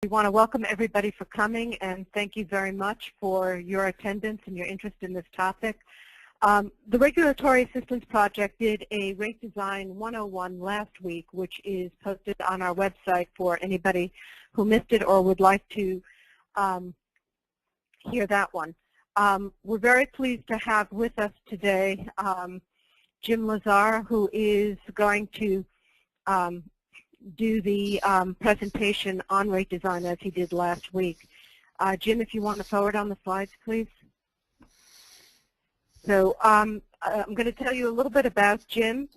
We want to welcome everybody for coming, and thank you very much for your attendance and your interest in this topic. The Regulatory Assistance Project did a Rate Design 101 last week, which is posted on our website for anybody who missed it or would like to hear that one. We're very pleased to have with us today Jim Lazar, who is going to do the presentation on rate design as he did last week. Jim, if you want to forward on the slides, please. So I'm going to tell you a little bit about Jim.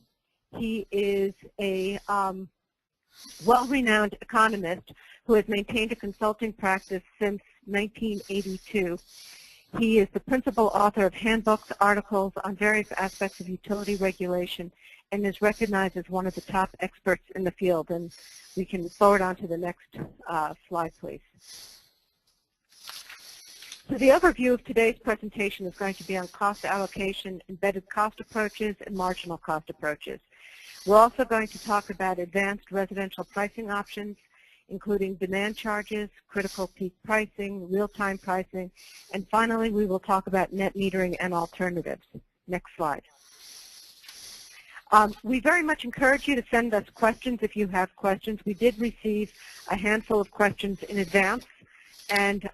He is a well-renowned economist who has maintained a consulting practice since 1982. He is the principal author of handbooks, articles on various aspects of utility regulation, and is recognized as one of the top experts in the field. And we can forward on to the next slide, please. So the overview of today's presentation is going to be on cost allocation, embedded cost approaches, and marginal cost approaches. We're also going to talk about advanced residential pricing options, including demand charges, critical peak pricing, real-time pricing, and finally we will talk about net metering and alternatives. Next slide. We very much encourage you to send us questions if you have questions. We did receive a handful of questions in advance, and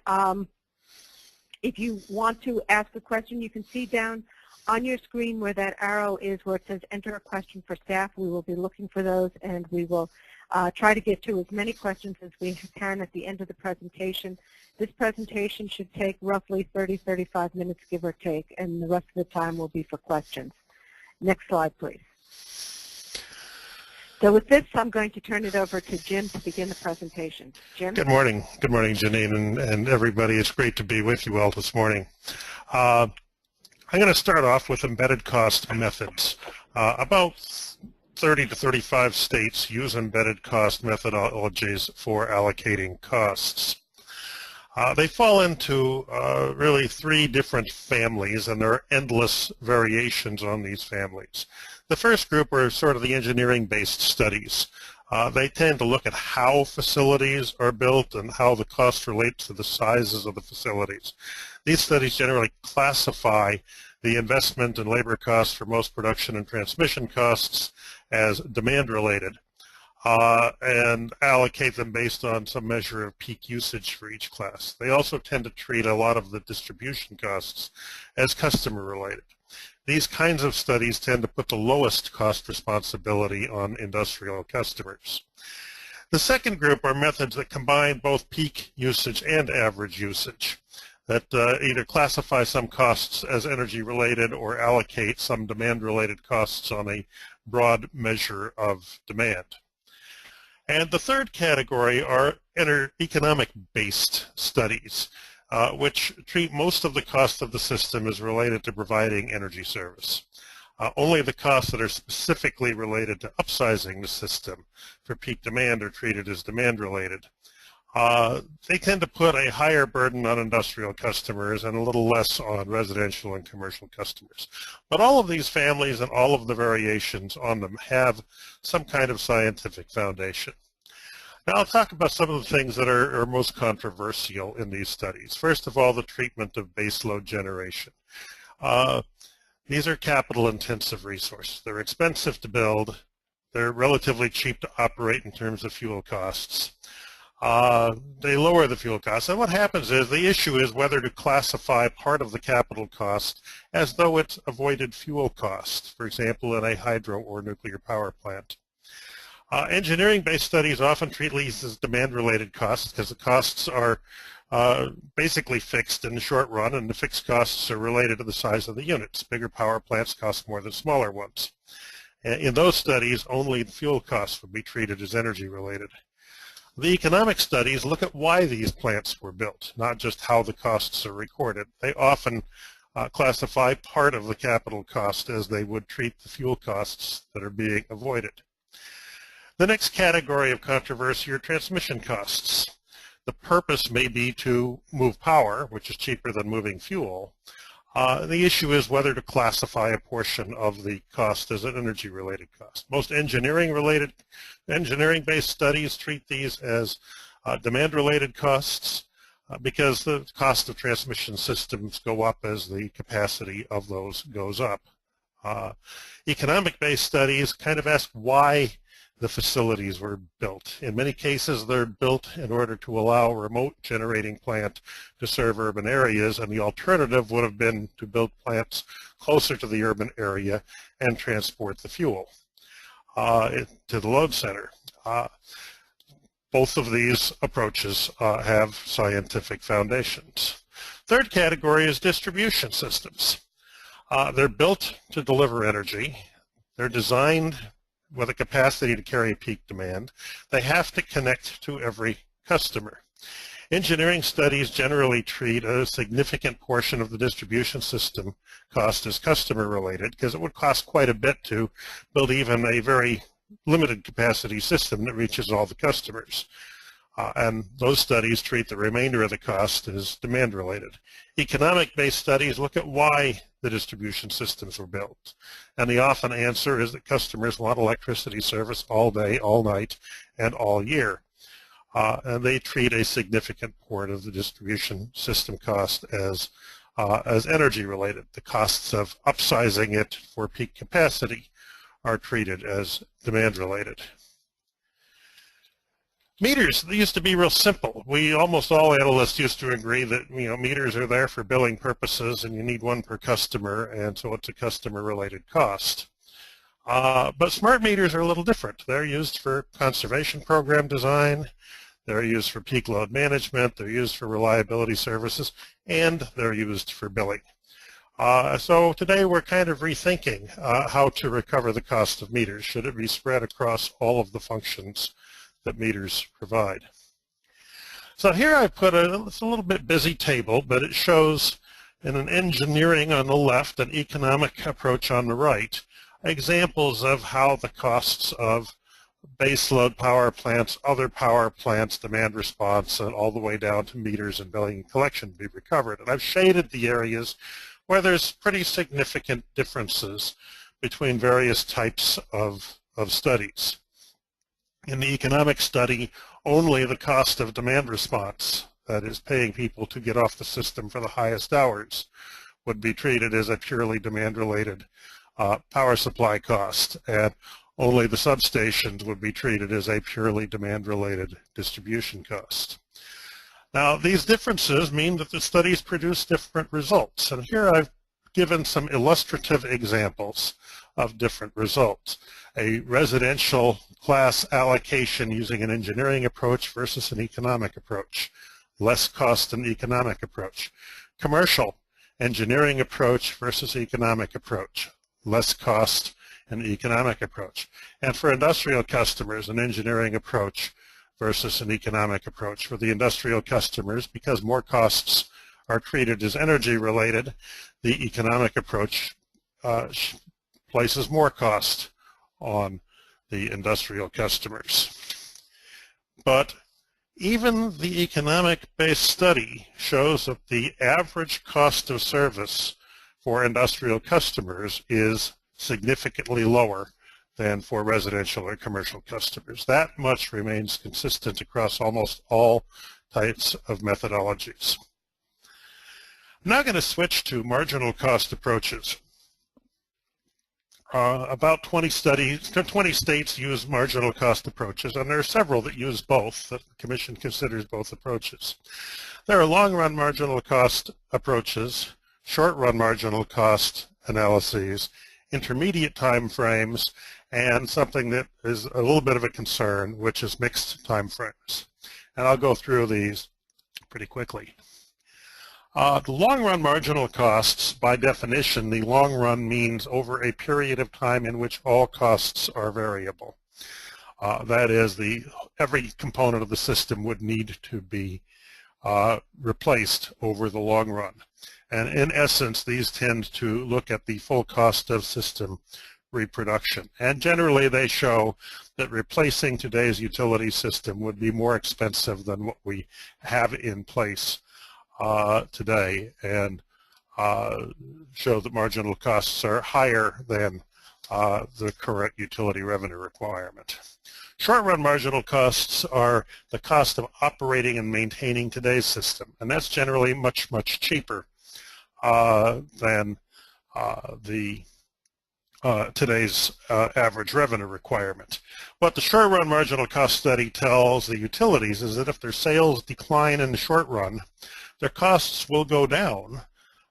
if you want to ask a question, you can see down on your screen where that arrow is where it says enter a question for staff. We will be looking for those, and we will try to get to as many questions as we can at the end of the presentation. This presentation should take roughly 30-35 minutes, give or take, and the rest of the time will be for questions. Next slide, please. So with this, I'm going to turn it over to Jim to begin the presentation. Jim? Good morning. Good morning, Janine, and everybody. It's great to be with you all this morning. I'm going to start off with embedded cost methods. About 30 to 35 states use embedded cost methodologies for allocating costs. They fall into really three different families, and there are endless variations on these families. The first group are sort of the engineering-based studies. They tend to look at how facilities are built and how the costs relate to the sizes of the facilities. These studies generally classify the investment and labor costs for most production and transmission costs as demand-related and allocate them based on some measure of peak usage for each class. They also tend to treat a lot of the distribution costs as customer-related. These kinds of studies tend to put the lowest cost responsibility on industrial customers. The second group are methods that combine both peak usage and average usage, that either classify some costs as energy-related or allocate some demand-related costs on a broad measure of demand. And the third category are economic-based studies, which treat most of the cost of the system as related to providing energy service. Only the costs that are specifically related to upsizing the system for peak demand are treated as demand-related. They tend to put a higher burden on industrial customers and a little less on residential and commercial customers. But all of these families and all of the variations on them have some kind of scientific foundation. Now I'll talk about some of the things that are most controversial in these studies. First of all, the treatment of baseload generation. These are capital-intensive resources. They're expensive to build. They're relatively cheap to operate in terms of fuel costs. They lower the fuel costs. And what happens is the issue is whether to classify part of the capital cost as though it's avoided fuel cost, for example, in a hydro or nuclear power plant. Engineering-based studies often treat these as demand-related costs because the costs are basically fixed in the short run, and the fixed costs are related to the size of the units. Bigger power plants cost more than smaller ones. In those studies, only the fuel costs would be treated as energy-related. The economic studies look at why these plants were built, not just how the costs are recorded. They often classify part of the capital cost as they would treat the fuel costs that are being avoided. The next category of controversy are transmission costs. The purpose may be to move power, which is cheaper than moving fuel. The issue is whether to classify a portion of the cost as an energy-related cost. Most engineering-based studies treat these as Demand-related costs, because the cost of transmission systems go up as the capacity of those goes up. Economic-based studies kind of ask why the facilities were built. In many cases, they're built in order to allow a remote generating plant to serve urban areas, and the alternative would have been to build plants closer to the urban area and transport the fuel to the load center. Both of these approaches have scientific foundations. Third category is distribution systems. They're built to deliver energy. They're designed with a capacity to carry peak demand. They have to connect to every customer. Engineering studies generally treat a significant portion of the distribution system cost as customer related, because it would cost quite a bit to build even a very limited capacity system that reaches all the customers. And those studies treat the remainder of the cost as demand related. Economic-based studies look at why the distribution systems were built. And the often answer is that customers want electricity service all day, all night, and all year. And they treat a significant part of the distribution system cost as energy related. The costs of upsizing it for peak capacity are treated as demand related. Meters, they used to be real simple. Almost all analysts used to agree that meters are there for billing purposes and you need one per customer, and so it's a customer related cost. But smart meters are a little different. They're used for conservation program design, they're used for peak load management, they're used for reliability services, and they're used for billing. So today we're kind of rethinking how to recover the cost of meters. Should it be spread across all of the functions that meters provide? So here I put it's a little bit busy table, but it shows in an engineering on the left, an economic approach on the right, examples of how the costs of baseload power plants, other power plants, demand response, and all the way down to meters and billing and collection be recovered. And I've shaded the areas where there's pretty significant differences between various types of studies. In the economic study, only the cost of demand response, that is paying people to get off the system for the highest hours, would be treated as a purely demand-related power supply cost, and only the substations would be treated as a purely demand-related distribution cost. Now, these differences mean that the studies produce different results, and here I've given some illustrative examples of different results. A residential class allocation using an engineering approach versus an economic approach. Less cost an economic approach. Commercial engineering approach versus economic approach. Less cost an economic approach. And for industrial customers, an engineering approach versus an economic approach. For the industrial customers, because more costs are treated as energy related, the economic approach places more cost on the industrial customers. But even the economic-based study shows that the average cost of service for industrial customers is significantly lower than for residential or commercial customers. That much remains consistent across almost all types of methodologies. I'm now going to switch to marginal cost approaches. About 20 states use marginal cost approaches, and there are several that use both, that the Commission considers both approaches. There are long-run marginal cost approaches, short-run marginal cost analyses, intermediate time frames, and something that is a little bit of a concern, which is mixed time frames. And I'll go through these pretty quickly. The long-run marginal costs, by definition, the long run means over a period of time in which all costs are variable. That is, every component of the system would need to be replaced over the long run. And in essence, these tend to look at the full cost of system reproduction. And generally, they show that replacing today's utility system would be more expensive than what we have in place today, and show that marginal costs are higher than the current utility revenue requirement. Short-run marginal costs are the cost of operating and maintaining today's system, and that's generally much, much cheaper than today's average revenue requirement. What the short-run marginal cost study tells the utilities is that if their sales decline in the short run, their costs will go down,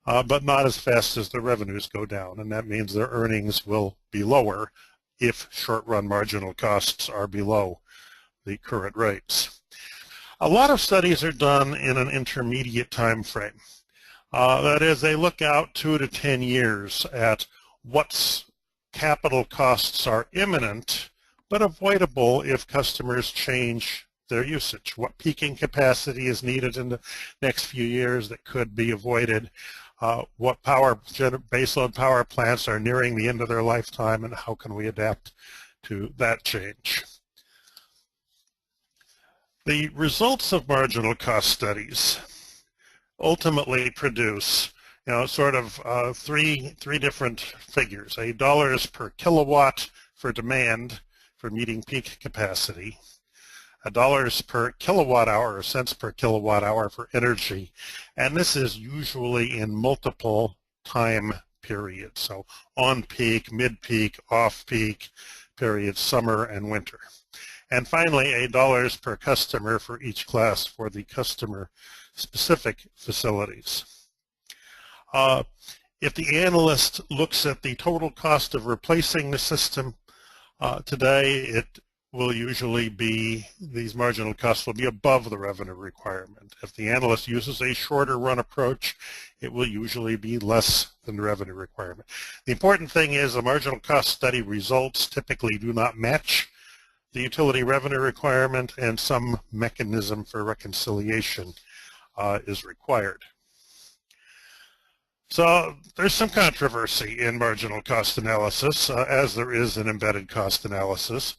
but not as fast as their revenues go down, and that means their earnings will be lower if short-run marginal costs are below the current rates. A lot of studies are done in an intermediate time frame. That is, they look out 2 to 10 years at what capital costs are imminent but avoidable if customers change their usage. What peaking capacity is needed in the next few years that could be avoided. What baseload power plants are nearing the end of their lifetime, and how can we adapt to that change? The results of marginal cost studies ultimately produce, sort of three different figures: dollars per kilowatt for demand for meeting peak capacity, dollars per kilowatt hour or cents per kilowatt hour for energy, and this is usually in multiple time periods, so on peak, mid peak, off peak periods, summer and winter. And finally, dollars per customer for each class for the customer specific facilities. If the analyst looks at the total cost of replacing the system today, it will usually be, these marginal costs will be above the revenue requirement. If the analyst uses a shorter run approach, it will usually be less than the revenue requirement. The important thing is the marginal cost study results typically do not match the utility revenue requirement, and some mechanism for reconciliation is required. So there's some controversy in marginal cost analysis, as there is in embedded cost analysis.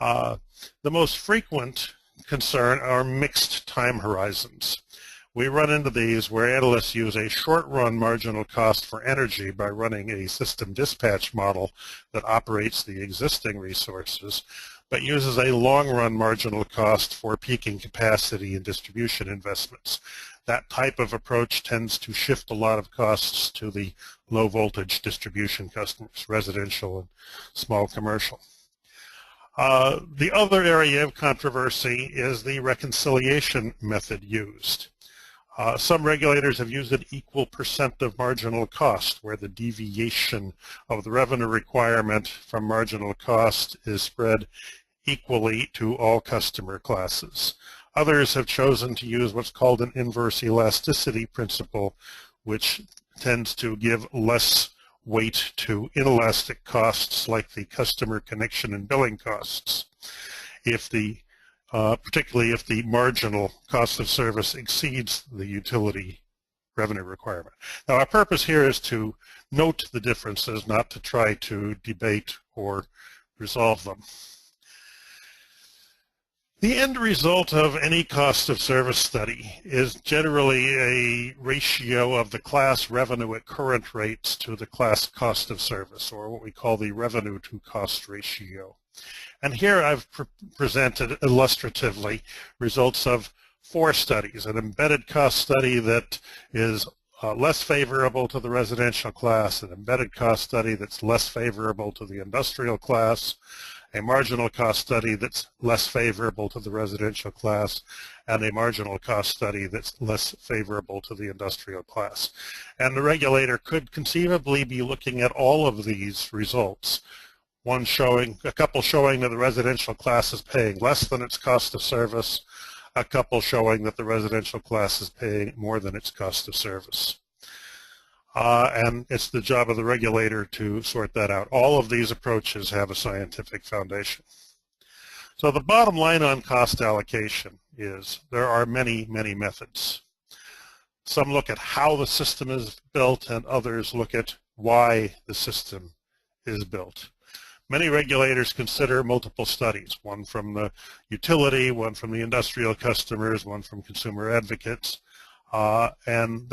The most frequent concern are mixed time horizons. We run into these where analysts use a short-run marginal cost for energy by running a system dispatch model that operates the existing resources, but uses a long-run marginal cost for peaking capacity and distribution investments. That type of approach tends to shift a lot of costs to the low-voltage distribution customers, residential and small commercial. The other area of controversy is the reconciliation method used. Some regulators have used an equal percent of marginal cost, where the deviation of the revenue requirement from marginal cost is spread equally to all customer classes. Others have chosen to use what's called an inverse elasticity principle, which tends to give less weight to inelastic costs like the customer connection and billing costs, particularly if the marginal cost of service exceeds the utility revenue requirement. Now, our purpose here is to note the differences, not to try to debate or resolve them. The end result of any cost of service study is generally a ratio of the class revenue at current rates to the class cost of service, or what we call the revenue to cost ratio. And here I've presented illustratively results of 4 studies: an embedded cost study that is less favorable to the residential class, an embedded cost study that's less favorable to the industrial class, a marginal cost study that's less favorable to the residential class, and a marginal cost study that's less favorable to the industrial class. And the regulator could conceivably be looking at all of these results, a couple showing that the residential class is paying less than its cost of service, a couple showing that the residential class is paying more than its cost of service. And it's the job of the regulator to sort that out. All of these approaches have a scientific foundation. So the bottom line on cost allocation is there are many, many methods. Some look at how the system is built, and others look at why the system is built. Many regulators consider multiple studies, one from the utility, one from the industrial customers, one from consumer advocates, and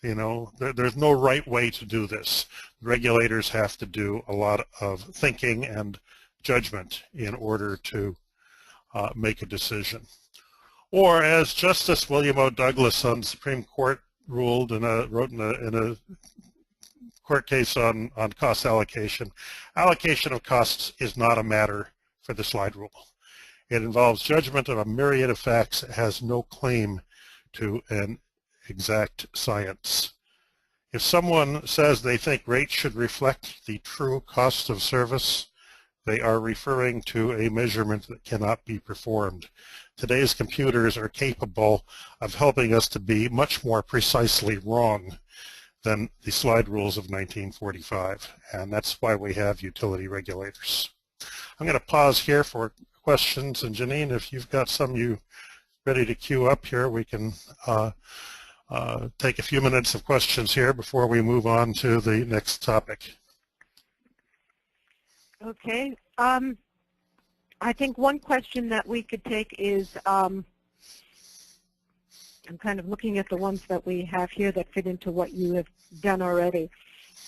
there's no right way to do this. Regulators have to do a lot of thinking and judgment in order to make a decision. Or as Justice William O. Douglas on the Supreme Court wrote in a court case on cost allocation, allocation of costs is not a matter for the slide rule. It involves judgment of a myriad of facts. It has no claim to an exact science. If someone says they think rates should reflect the true cost of service, they are referring to a measurement that cannot be performed. Today's computers are capable of helping us to be much more precisely wrong than the slide rules of 1945, and that's why we have utility regulators. I'm going to pause here for questions, and Janine, if you've got some you ready to queue up here, we can take a few minutes of questions here before we move on to the next topic. Okay. I think one question that we could take is, I'm kind of looking at the ones that we have here that fit into what you have done already.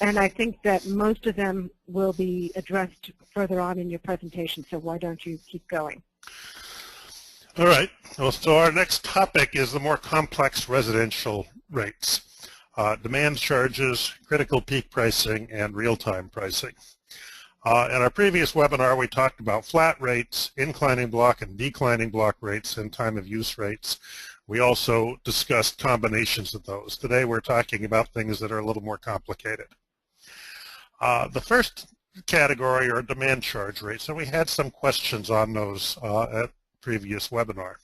And I think that most of them will be addressed further on in your presentation, so why don't you keep going? All right. Well, so our next topic is the more complex residential rates, demand charges, critical peak pricing, and real-time pricing. In our previous webinar, we talked about flat rates, inclining block and declining block rates, and time of use rates. We also discussed combinations of those. Today, we're talking about things that are a little more complicated. The first category are demand charge rates, and we had some questions on those at previous webinar.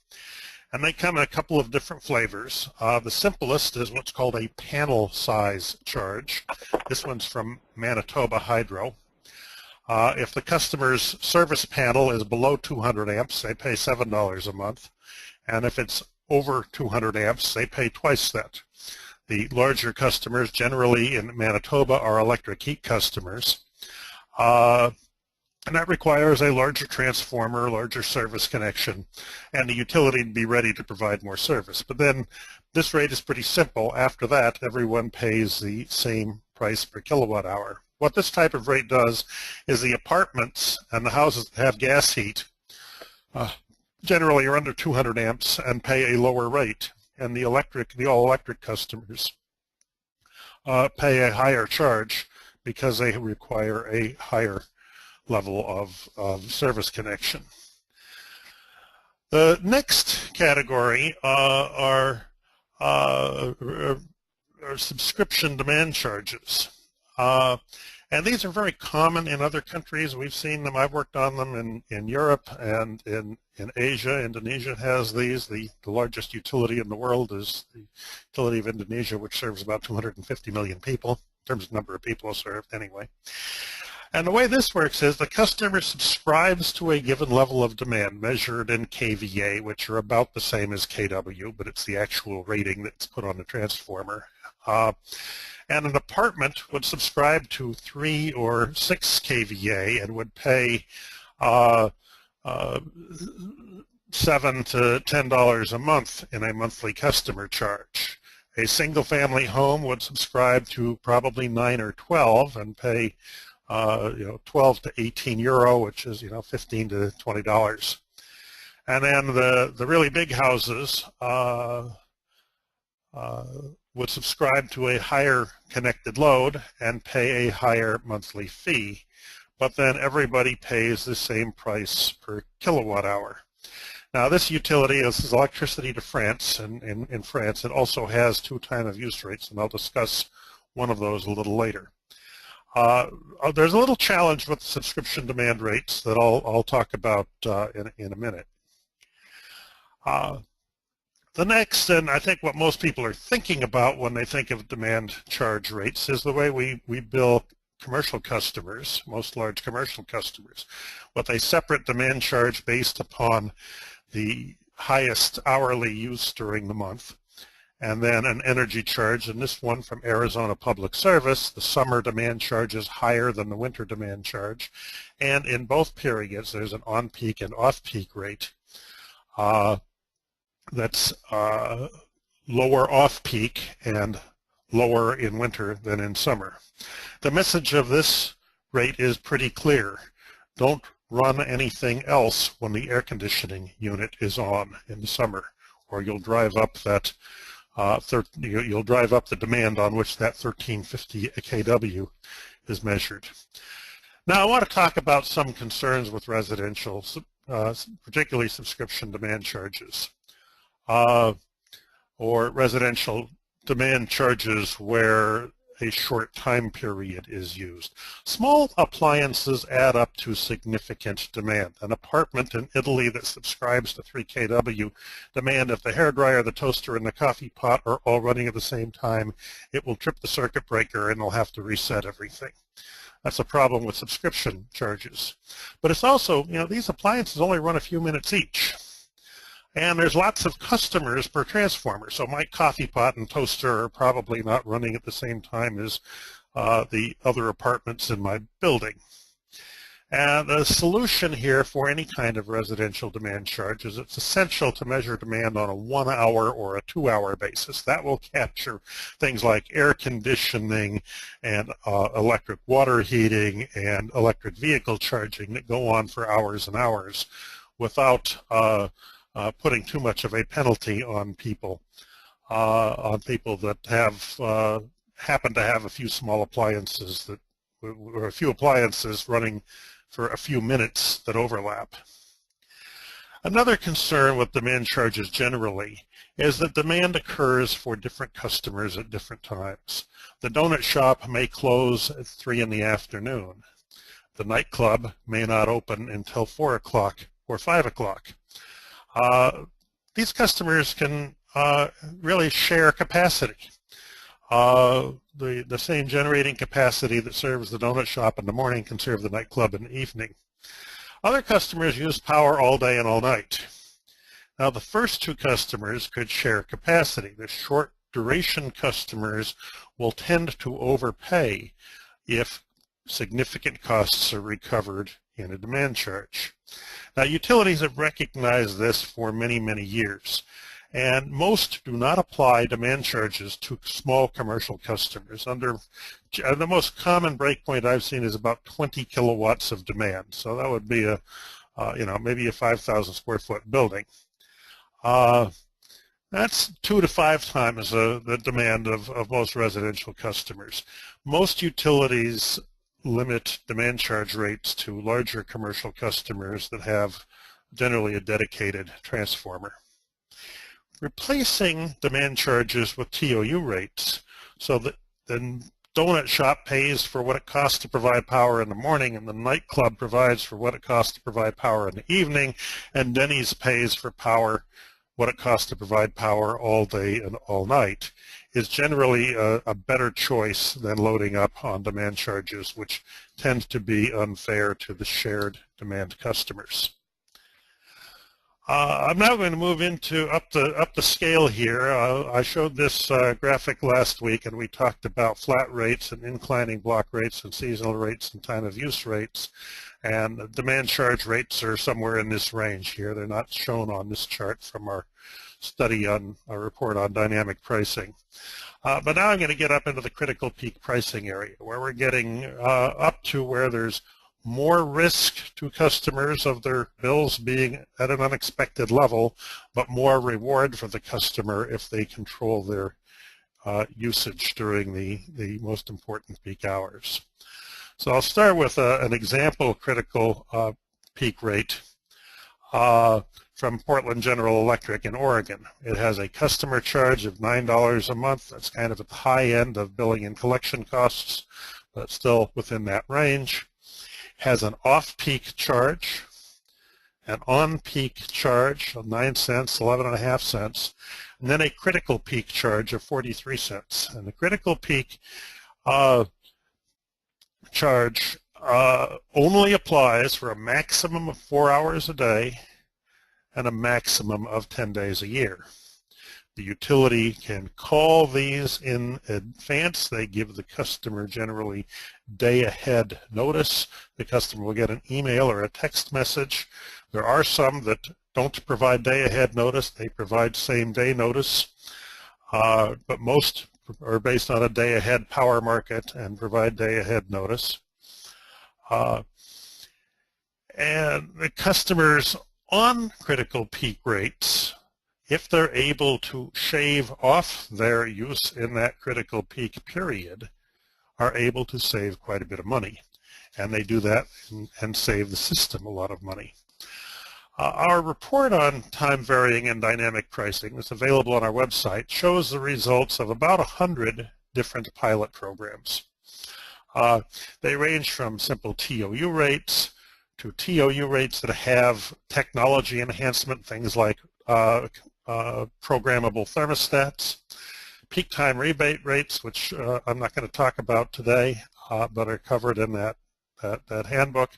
And they come in a couple of different flavors. The simplest is what's called a panel size charge. This one's from Manitoba Hydro. If the customer's service panel is below 200 amps, they pay $7 a month. And if it's over 200 amps, they pay twice that. The larger customers, generally in Manitoba, are electric heat customers. And that requires a larger transformer, larger service connection, and the utility to be ready to provide more service. But then this rate is pretty simple. After that, everyone pays the same price per kilowatt hour. What this type of rate does is the apartments and the houses that have gas heat generally are under 200 amps and pay a lower rate, and the all-electric customers pay a higher charge because they require a higher level of service connection. The next category are subscription demand charges. And these are very common in other countries. We've seen them. I've worked on them in Europe and in Asia. Indonesia has these. The largest utility in the world is the utility of Indonesia, which serves about 250 million people, in terms of number of people served anyway. And the way this works is the customer subscribes to a given level of demand measured in kVA, which are about the same as kW, but it's the actual rating that's put on the transformer. And an apartment would subscribe to 3 or 6 kVA and would pay $7 to $10 a month in a monthly customer charge. A single-family home would subscribe to probably 9 or 12 and pay 12 to 18 euro, which is 15 to $20. And then the really big houses would subscribe to a higher connected load and pay a higher monthly fee, but then everybody pays the same price per kilowatt hour. Now this utility, this is Electricity de France, and in France it also has 2 time of use rates, and I'll discuss one of those a little later. There's a little challenge with subscription demand rates that I'll talk about in a minute. The next, and I think what most people are thinking about when they think of demand charge rates, is the way we bill commercial customers, most large commercial customers, with a separate demand charge based upon the highest hourly use during the month, and then an energy charge. And this one from Arizona Public Service, the summer demand charge is higher than the winter demand charge, and in both periods there's an on-peak and off-peak rate. That's lower off-peak and lower in winter than in summer. The message of this rate is pretty clear. Don't run anything else when the air conditioning unit is on in the summer, or you'll drive up that you'll drive up the demand on which that 1350 kW is measured. Now I want to talk about some concerns with residential, particularly subscription demand charges, or residential demand charges where a short time period is used. Small appliances add up to significant demand. An apartment in Italy that subscribes to 3 kW demand, if the hairdryer, the toaster, and the coffee pot are all running at the same time, it will trip the circuit breaker and they'll have to reset everything. That's a problem with subscription charges. But it's also, these appliances only run a few minutes each. And there's lots of customers per transformer. So my coffee pot and toaster are probably not running at the same time as the other apartments in my building. And the solution here for any kind of residential demand charge is it's essential to measure demand on a 1 hour or a 2 hour basis. That will capture things like air conditioning and electric water heating and electric vehicle charging that go on for hours and hours without putting too much of a penalty on people that have happen to have a few small appliances or a few appliances running for a few minutes that overlap. Another concern with demand charges generally is that demand occurs for different customers at different times. The donut shop may close at 3 in the afternoon. The nightclub may not open until 4 o'clock or 5 o'clock. These customers can really share capacity. The same generating capacity that serves the donut shop in the morning can serve the nightclub in the evening. Other customers use power all day and all night. Now the first two customers could share capacity. The short duration customers will tend to overpay if significant costs are recovered in a demand charge. Now utilities have recognized this for many, many years. And most do not apply demand charges to small commercial customers. The most common breakpoint I've seen is about 20 kilowatts of demand. So that would be maybe a 5,000 square foot building. That's 2 to 5 times the demand of most residential customers. Most utilities limit demand charge rates to larger commercial customers that have generally a dedicated transformer. Replacing demand charges with TOU rates so that the donut shop pays for what it costs to provide power in the morning and the nightclub provides for what it costs to provide power in the evening, and Denny's pays for power what it costs to provide power all day and all night is generally a better choice than loading up on demand charges, which tend to be unfair to the shared demand customers. I'm now going to move into up the scale here. I showed this graphic last week, and we talked about flat rates and inclining block rates and seasonal rates and time of use rates. And demand charge rates are somewhere in this range here. They're not shown on this chart from our study on our report on dynamic pricing. But now I'm going to get up into the critical peak pricing area, where we're getting up to where there's more risk to customers of their bills being at an unexpected level, but more reward for the customer if they control their usage during the most important peak hours. So I'll start with an example critical peak rate from Portland General Electric in Oregon. It has a customer charge of $9 a month. That's kind of at the high end of billing and collection costs, but still within that range. Has an off-peak charge, an on-peak charge of 9 cents, 11.5 cents, and then a critical peak charge of 43 cents. And the critical peak charge only applies for a maximum of 4 hours a day and a maximum of 10 days a year. The utility can call these in advance. They give the customer generally day-ahead notice. The customer will get an email or a text message. There are some that don't provide day-ahead notice. They provide same-day notice. But most are based on a day-ahead power market and provide day-ahead notice. And the customers on critical peak rates, if they're able to shave off their use in that critical peak period, are able to save quite a bit of money. And they do that and save the system a lot of money. Our report on time varying and dynamic pricing that's available on our website shows the results of about 100 different pilot programs. They range from simple TOU rates to TOU rates that have technology enhancement, things like programmable thermostats, peak time rebate rates, which I'm not going to talk about today, but are covered in that handbook,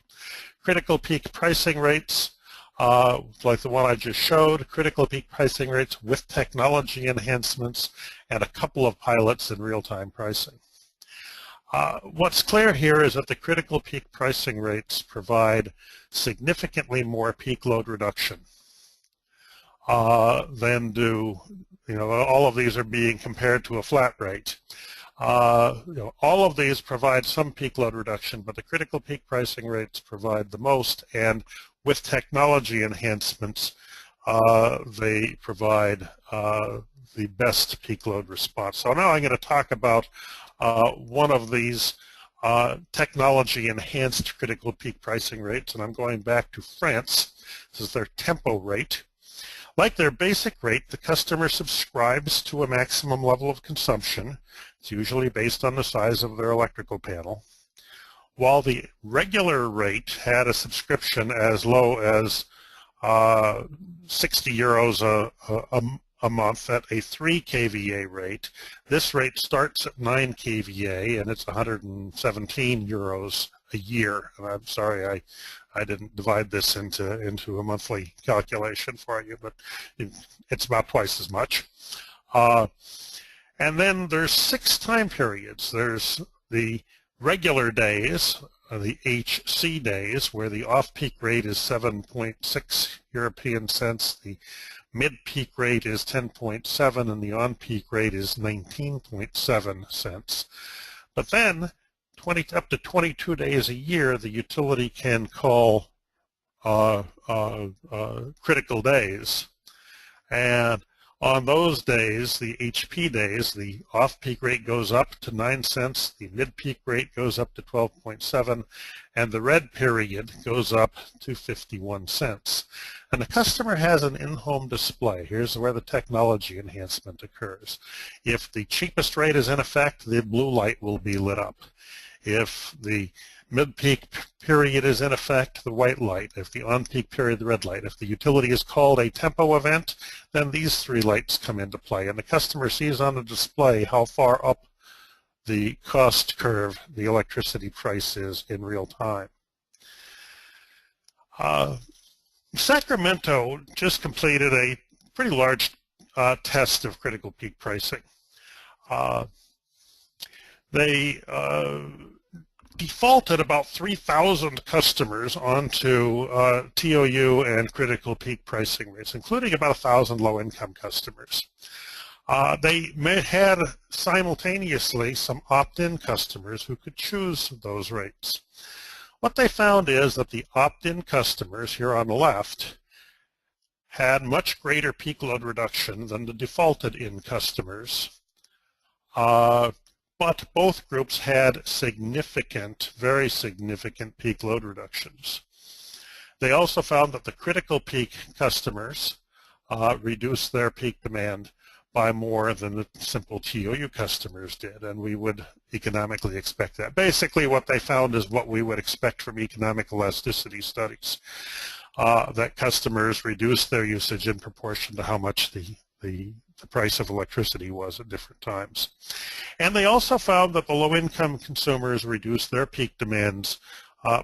critical peak pricing rates, like the one I just showed, critical peak pricing rates with technology enhancements, and a couple of pilots in real-time pricing. What's clear here is that the critical peak pricing rates provide significantly more peak load reduction than do, all of these are being compared to a flat rate. All of these provide some peak load reduction, but the critical peak pricing rates provide the most, and with technology enhancements, they provide the best peak load response. So now I'm going to talk about one of these technology enhanced critical peak pricing rates, and I'm going back to France. This is their tempo rate. Like their basic rate, the customer subscribes to a maximum level of consumption. It's usually based on the size of their electrical panel. While the regular rate had a subscription as low as 60 euros a month at a 3 kVA rate, this rate starts at 9 kVA and it's 117 euros a year. And I'm sorry I didn't divide this into a monthly calculation for you, but it's about twice as much. And then there's 6 time periods. There's the regular days, the HC days, where the off-peak rate is 7.6 European cents, the mid-peak rate is 10.7, and the on-peak rate is 19.7 cents. But then, up to 22 days a year, the utility can call critical days. And on those days, the HP days, the off-peak rate goes up to 9 cents, the mid-peak rate goes up to 12.7, and the red period goes up to 51 cents. And the customer has an in-home display. Here's where the technology enhancement occurs. If the cheapest rate is in effect, the blue light will be lit up. If the mid-peak period is in effect, the white light. If the on-peak period, the red light. If the utility is called a tempo event, then these 3 lights come into play, and the customer sees on the display how far up the cost curve the electricity price is in real time. Sacramento just completed a pretty large test of critical peak pricing. They defaulted about 3,000 customers onto TOU and critical peak pricing rates, including about 1,000 low-income customers. They had simultaneously some opt-in customers who could choose those rates. What they found is that the opt-in customers here on the left had much greater peak load reduction than the defaulted-in customers. But both groups had significant, very significant peak load reductions. They also found that the critical peak customers reduced their peak demand by more than the simple TOU customers did, and we would economically expect that. Basically, what they found is what we would expect from economic elasticity studies, that customers reduced their usage in proportion to how much the price of electricity was at different times. And they also found that the low-income consumers reduced their peak demands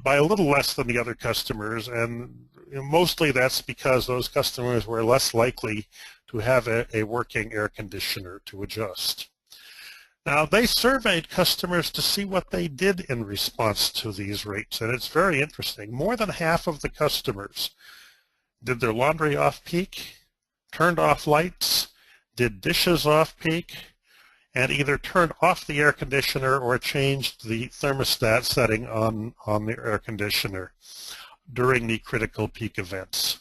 by a little less than the other customers, and mostly that's because those customers were less likely to have a working air conditioner to adjust. Now, they surveyed customers to see what they did in response to these rates, and it's very interesting. More than half of the customers did their laundry off-peak, turned off lights, did dishes off-peak, and either turned off the air conditioner or changed the thermostat setting on the air conditioner during the critical peak events.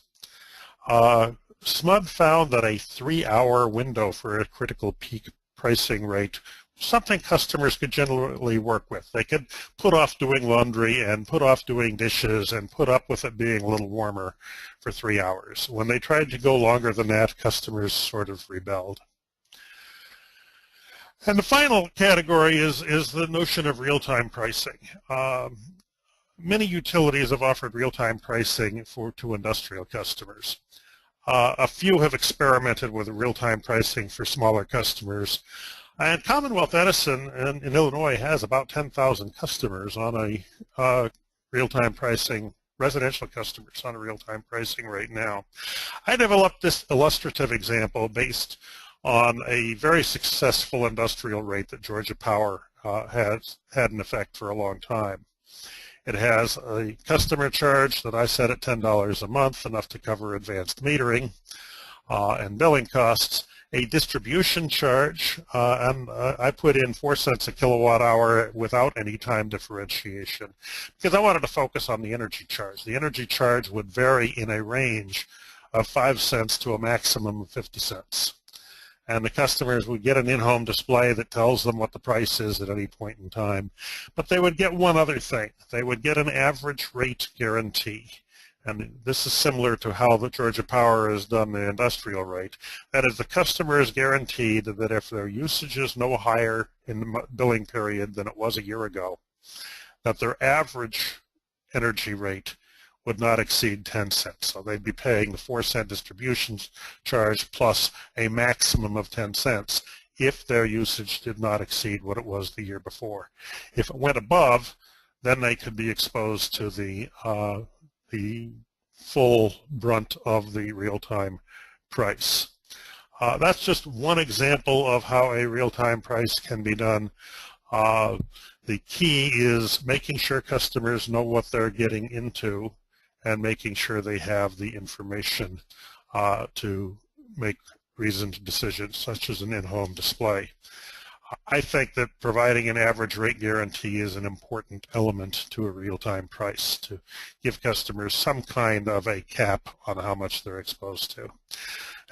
SMUD found that a 3-hour window for a critical peak pricing rate, something customers could generally work with. They could put off doing laundry and put off doing dishes and put up with it being a little warmer for 3 hours. When they tried to go longer than that, customers sort of rebelled. And the final category is the notion of real-time pricing. Many utilities have offered real-time pricing to industrial customers. A few have experimented with real-time pricing for smaller customers. And Commonwealth Edison in Illinois has about 10,000 customers on a real-time pricing, residential customers on a real-time pricing right now. I developed this illustrative example based on a very successful industrial rate that Georgia Power has had in effect for a long time. It has a customer charge that I set at $10 a month, enough to cover advanced metering and billing costs, a distribution charge, and I put in 4 cents a kilowatt hour without any time differentiation because I wanted to focus on the energy charge. The energy charge would vary in a range of 5 cents to a maximum of 50 cents. And the customers would get an in-home display that tells them what the price is at any point in time. But they would get one other thing. They would get an average rate guarantee. And this is similar to how the Georgia Power has done the industrial rate. That is, the customer is guaranteed that if their usage is no higher in the billing period than it was a year ago, that their average energy rate would not exceed 10 cents. So they'd be paying the 4 cent distribution charge plus a maximum of 10 cents if their usage did not exceed what it was the year before. If it went above, then they could be exposed to the full brunt of the real-time price. That's just one example of how a real-time price can be done. The key is making sure customers know what they're getting into and making sure they have the information to make reasoned decisions, such as an in-home display. I think that providing an average rate guarantee is an important element to a real-time price to give customers some kind of a cap on how much they're exposed to.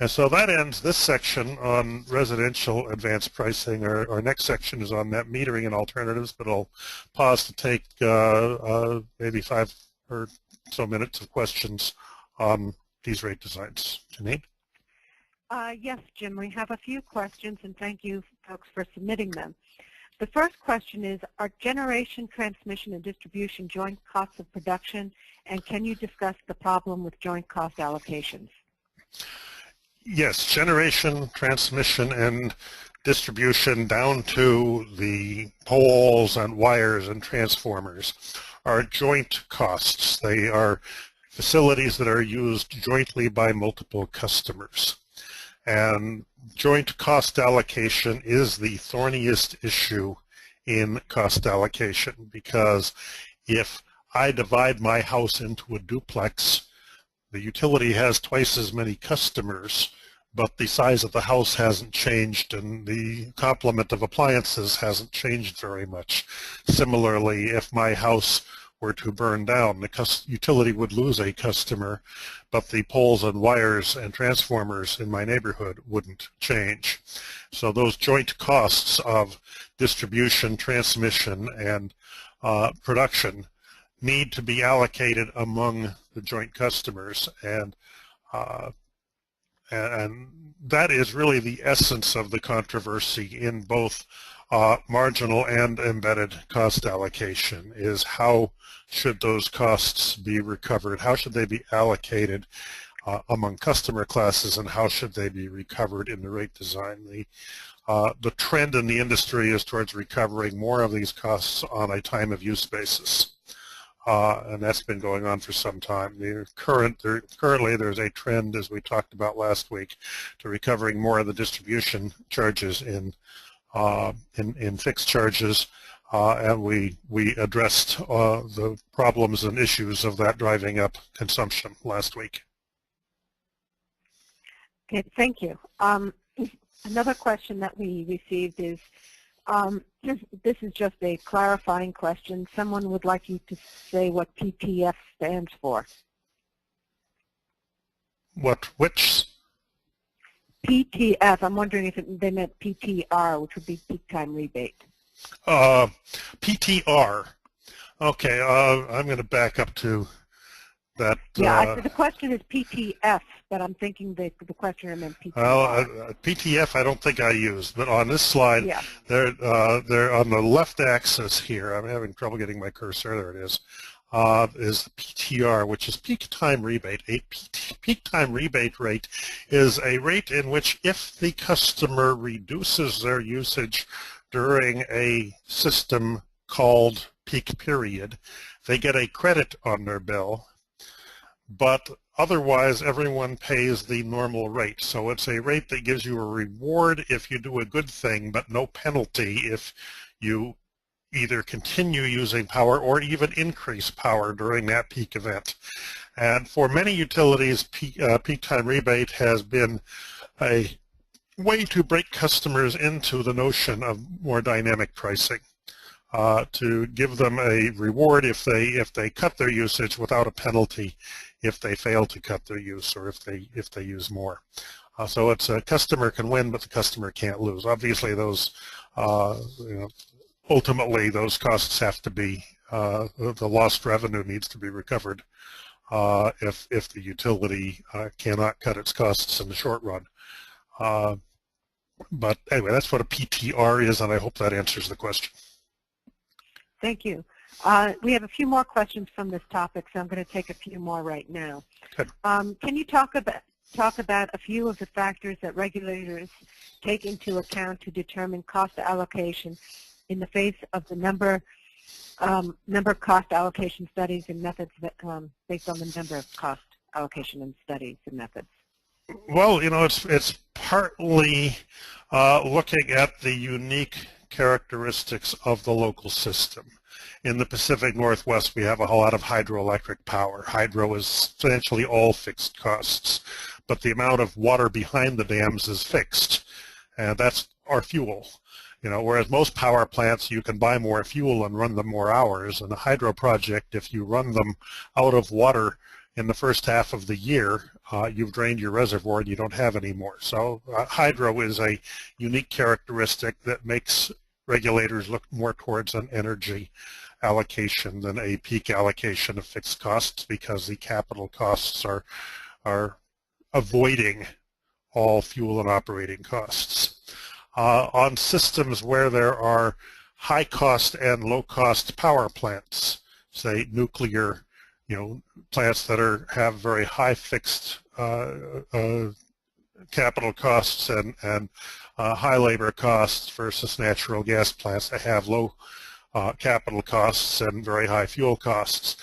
And so that ends this section on residential advanced pricing. Our next section is on net metering and alternatives, but I'll pause to take maybe 5 or so minutes of questions on these rate designs. Janine? Yes, Jim, we have a few questions, and thank you, folks, for submitting them. The first question is, are generation, transmission, and distribution joint costs of production, and can you discuss the problem with joint cost allocations? Yes, generation, transmission, and distribution down to the poles and wires and transformers are joint costs. They are facilities that are used jointly by multiple customers. And joint cost allocation is the thorniest issue in cost allocation, because if I divide my house into a duplex, the utility has twice as many customers, but the size of the house hasn't changed and the complement of appliances hasn't changed very much. Similarly, if my house were to burn down, the utility would lose a customer, but the poles and wires and transformers in my neighborhood wouldn't change. So those joint costs of distribution, transmission, and production need to be allocated among the joint customers, and that is really the essence of the controversy in both marginal and embedded cost allocation, is how should those costs be recovered, how should they be allocated among customer classes, and how should they be recovered in the rate design. The trend in the industry is towards recovering more of these costs on a time of use basis. And that's been going on for some time. Currently, there's a trend, as we talked about last week, to recovering more of the distribution charges in fixed charges, and we addressed the problems and issues of that driving up consumption last week. Okay, thank you. Another question that we received is, This is just a clarifying question. Someone would like you to say what PTF stands for. Which? PTF. I'm wondering if they meant PTR, which would be peak time rebate. PTR. Okay, I'm going to back up to that. Yeah, the question is PTF, but I'm thinking the questioner meant PTR. Well, PTF I don't think I used, but on this slide, yeah. they're on the left axis here. I'm having trouble getting my cursor. There it is. Is the PTR, which is peak time rebate. A peak time rebate rate is a rate in which if the customer reduces their usage during a system called peak period, they get a credit on their bill, but otherwise everyone pays the normal rate. So it's a rate that gives you a reward if you do a good thing, but no penalty if you either continue using power or even increase power during that peak event. And for many utilities, peak time rebate has been a way to break customers into the notion of more dynamic pricing, to give them a reward if they cut their usage without a penalty if they fail to cut their use or if they use more. So it's a customer can win, but the customer can't lose. Obviously, those ultimately those costs have to be the lost revenue needs to be recovered if the utility cannot cut its costs in the short run. But anyway, that's what a PTR is, and I hope that answers the question. Thank you. We have a few more questions from this topic, so I'm going to take a few more right now. Good. Can you talk about a few of the factors that regulators take into account to determine cost allocation in the face of the number of cost allocation studies and methods that, based on the number of cost allocation and studies and methods? Well, it's partly looking at the unique characteristics of the local system. In the Pacific Northwest, we have a whole lot of hydroelectric power. Hydro is essentially all fixed costs, but the amount of water behind the dams is fixed, and that's our fuel. Whereas most power plants, you can buy more fuel and run them more hours. In a hydro project, if you run them out of water in the first half of the year, you've drained your reservoir and you don't have any more. So hydro is a unique characteristic that makes regulators look more towards an energy allocation than a peak allocation of fixed costs, because the capital costs are avoiding all fuel and operating costs. On systems where there are high-cost and low-cost power plants, say nuclear, plants that have very high fixed capital costs and high labor costs versus natural gas plants that have low capital costs and very high fuel costs,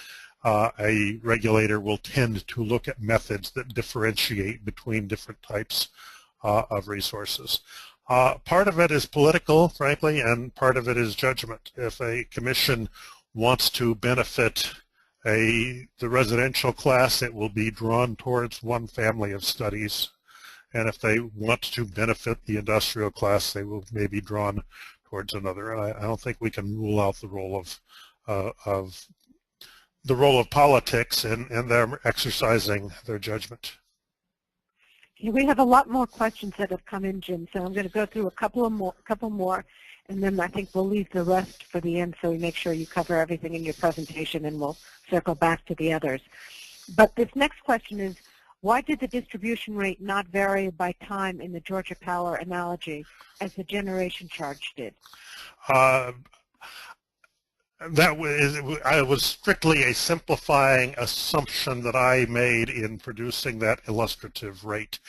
a regulator will tend to look at methods that differentiate between different types of resources. Part of it is political, frankly, and part of it is judgment. If a commission wants to benefit the residential class, it will be drawn towards one family of studies. And if they want to benefit the industrial class, they will maybe be drawn towards another. And I don't think we can rule out the role of politics in them exercising their judgment. We have a lot more questions that have come in, Jim, so I'm going to go through a couple more, and then I think we'll leave the rest for the end so we make sure you cover everything in your presentation, and we'll circle back to the others. But this next question is, why did the distribution rate not vary by time in the Georgia Power analogy as the generation charge did? That was strictly a simplifying assumption that I made in producing that illustrative rate.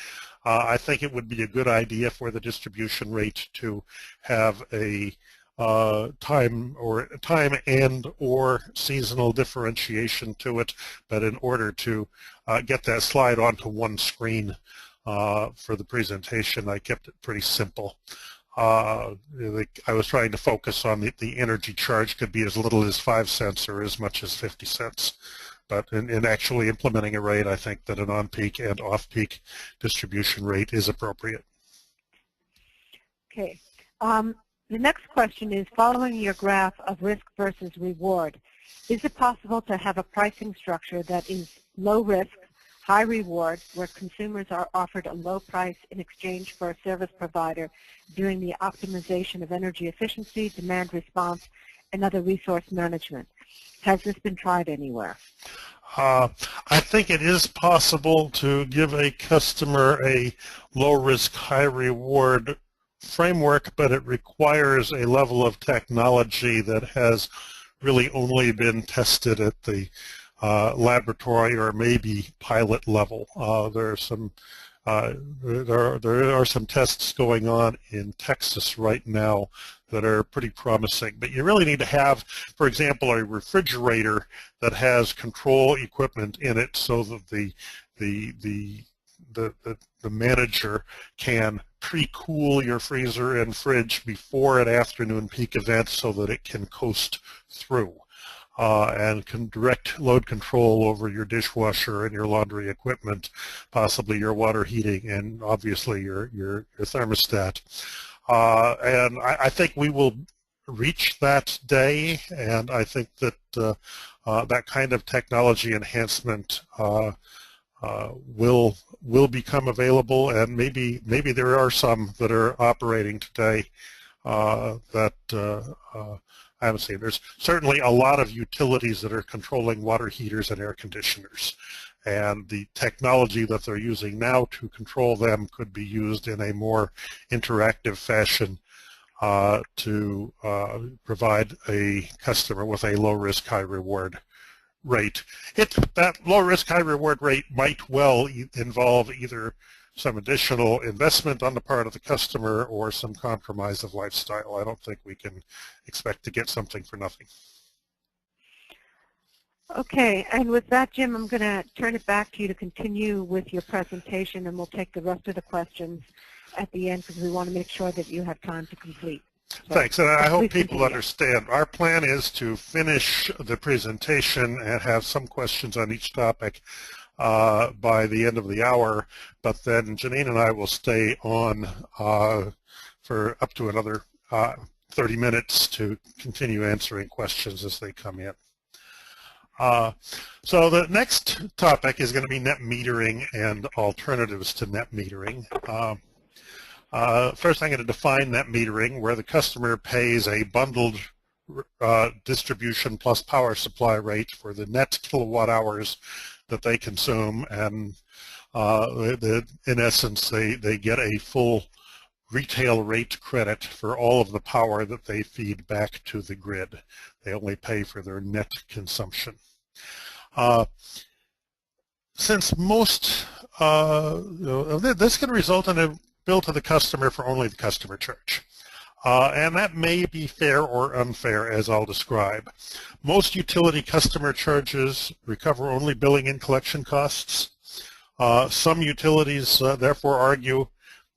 I think it would be a good idea for the distribution rate to have a time and or seasonal differentiation to it, but in order to get that slide onto one screen for the presentation, I kept it pretty simple. I was trying to focus on the energy charge could be as little as 5 cents or as much as 50 cents. But in actually implementing a rate, I think that an on-peak and off-peak distribution rate is appropriate. Okay. The next question is, following your graph of risk versus reward, is it possible to have a pricing structure that is low risk, high reward, where consumers are offered a low price in exchange for a service provider doing the optimization of energy efficiency, demand response, and other resource management? Has this been tried anywhere? I think it is possible to give a customer a low-risk, high-reward framework, but it requires a level of technology that has really only been tested at the laboratory or maybe pilot level. There are some tests going on in Texas right now that are pretty promising. But you really need to have, for example, a refrigerator that has control equipment in it so that the manager can pre-cool your freezer and fridge before an afternoon peak event so that it can coast through. And can direct load control over your dishwasher and your laundry equipment, possibly your water heating, and obviously your thermostat. And I think we will reach that day, and I think that that kind of technology enhancement will become available, and maybe there are some that are operating today that I haven't seen. There's certainly a lot of utilities that are controlling water heaters and air conditioners, and the technology that they're using now to control them could be used in a more interactive fashion to provide a customer with a low-risk, high-reward rate. That low-risk, high-reward rate might well involve either some additional investment on the part of the customer or some compromise of lifestyle. I don't think we can expect to get something for nothing. Okay, and with that, Jim, I'm going to turn it back to you to continue with your presentation, and we'll take the rest of the questions at the end because we want to make sure that you have time to complete. So, thanks, and I hope people continue. understand. Our plan is to finish the presentation and have some questions on each topic by the end of the hour, but then Janine and I will stay on for up to another 30 minutes to continue answering questions as they come in. So the next topic is going to be net metering and alternatives to net metering. First, I'm going to define net metering, where the customer pays a bundled distribution plus power supply rate for the net kilowatt hours that they consume, and in essence, they get a full retail rate credit for all of the power that they feed back to the grid. They only pay for their net consumption. Since most, this can result in a bill to the customer for only the customer charge. And that may be fair or unfair, as I'll describe. Most utility customer charges recover only billing and collection costs. Some utilities therefore argue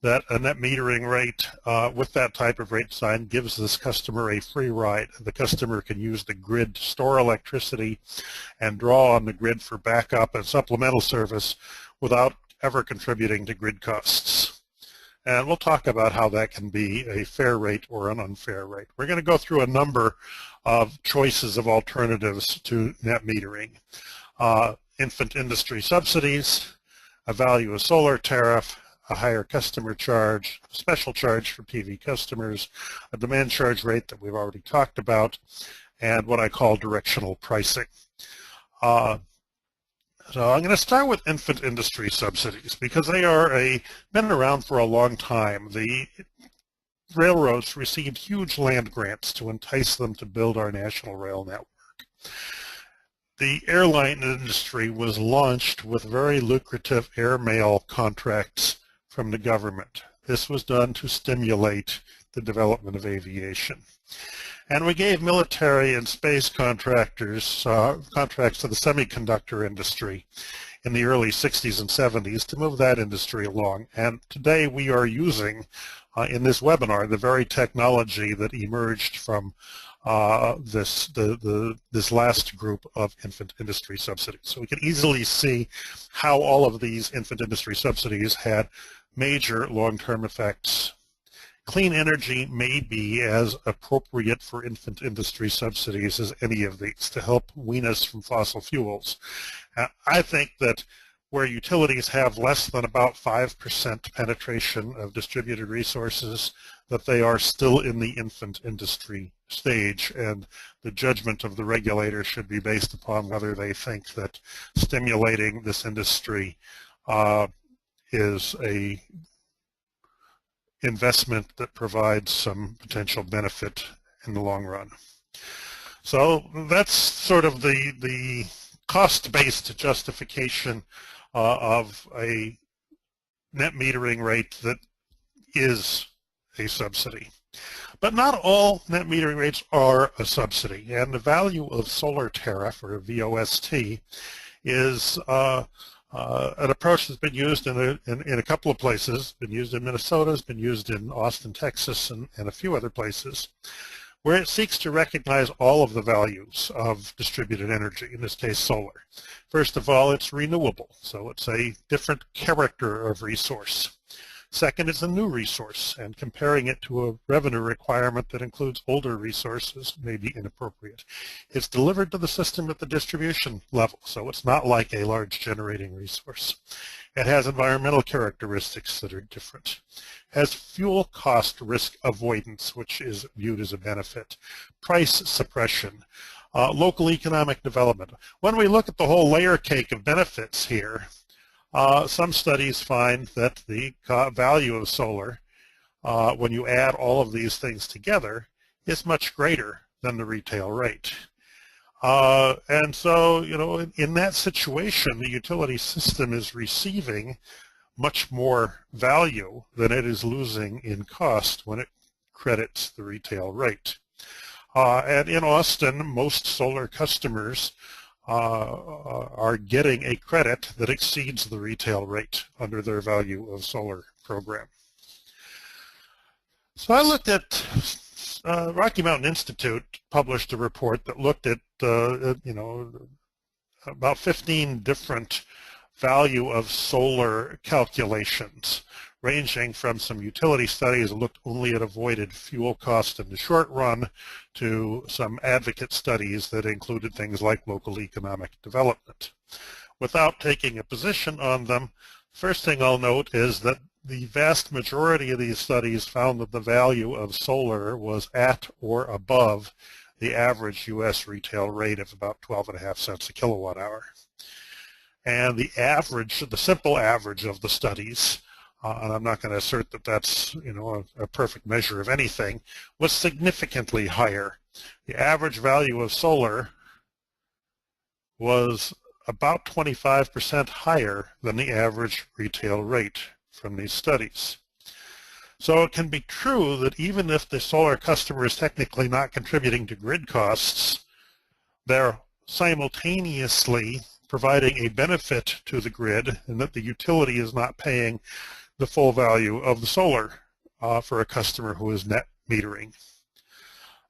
that a net metering rate with that type of rate design gives this customer a free ride. The customer can use the grid to store electricity and draw on the grid for backup and supplemental service without ever contributing to grid costs. And we'll talk about how that can be a fair rate or an unfair rate. We're going to go through a number of choices of alternatives to net metering. Infant industry subsidies, a value of solar tariff, a higher customer charge, a special charge for PV customers, a demand charge rate that we've already talked about, and what I call directional pricing. So I'm going to start with infant industry subsidies because they are been around for a long time. The railroads received huge land grants to entice them to build our national rail network. The airline industry was launched with very lucrative airmail contracts from the government. This was done to stimulate the development of aviation. And we gave military and space contractors contracts to the semiconductor industry in the early 60s and 70s to move that industry along. And today we are using, in this webinar, the very technology that emerged from this last group of infant industry subsidies. So we can easily see how all of these infant industry subsidies had major long-term effects clean energy may be as appropriate for infant industry subsidies as any of these to help wean us from fossil fuels. I think that where utilities have less than about 5% penetration of distributed resources, that they are still in the infant industry stage, and the judgment of the regulator should be based upon whether they think that stimulating this industry is a investment that provides some potential benefit in the long run. So that's sort of the cost-based justification of a net metering rate that is a subsidy. But not all net metering rates are a subsidy, and the value of solar tariff, or VOST, is an approach that's been used in a couple of places. Been used in Minnesota, has been used in Austin, Texas, and a few other places, where it seeks to recognize all of the values of distributed energy, in this case solar. First of all, it's renewable, so it's a different character of resource. Second, it's a new resource, and comparing it to a revenue requirement that includes older resources may be inappropriate. It's delivered to the system at the distribution level, so it's not like a large generating resource. It has environmental characteristics that are different. It has fuel cost risk avoidance, which is viewed as a benefit. Price suppression. Local economic development. When we look at the whole layer cake of benefits here, some studies find that the value of solar, when you add all of these things together, is much greater than the retail rate. And so, you know, in that situation, the utility system is receiving much more value than it is losing in cost when it credits the retail rate. And in Austin, most solar customers are getting a credit that exceeds the retail rate under their value of solar program. So I looked at, Rocky Mountain Institute published a report that looked at, you know, about 15 different value of solar calculations, ranging from some utility studies that looked only at avoided fuel cost in the short run to some advocate studies that included things like local economic development. Without taking a position on them, first thing I'll note is that the vast majority of these studies found that the value of solar was at or above the average U.S. retail rate of about 12.5 cents a kilowatt hour. And the average, the simple average of the studies, and I'm not going to assert that that's, you know, a perfect measure of anything, was significantly higher. The average value of solar was about 25% higher than the average retail rate from these studies. So it can be true that even if the solar customer is technically not contributing to grid costs, they're simultaneously providing a benefit to the grid, and that the utility is not paying the full value of the solar for a customer who is net metering.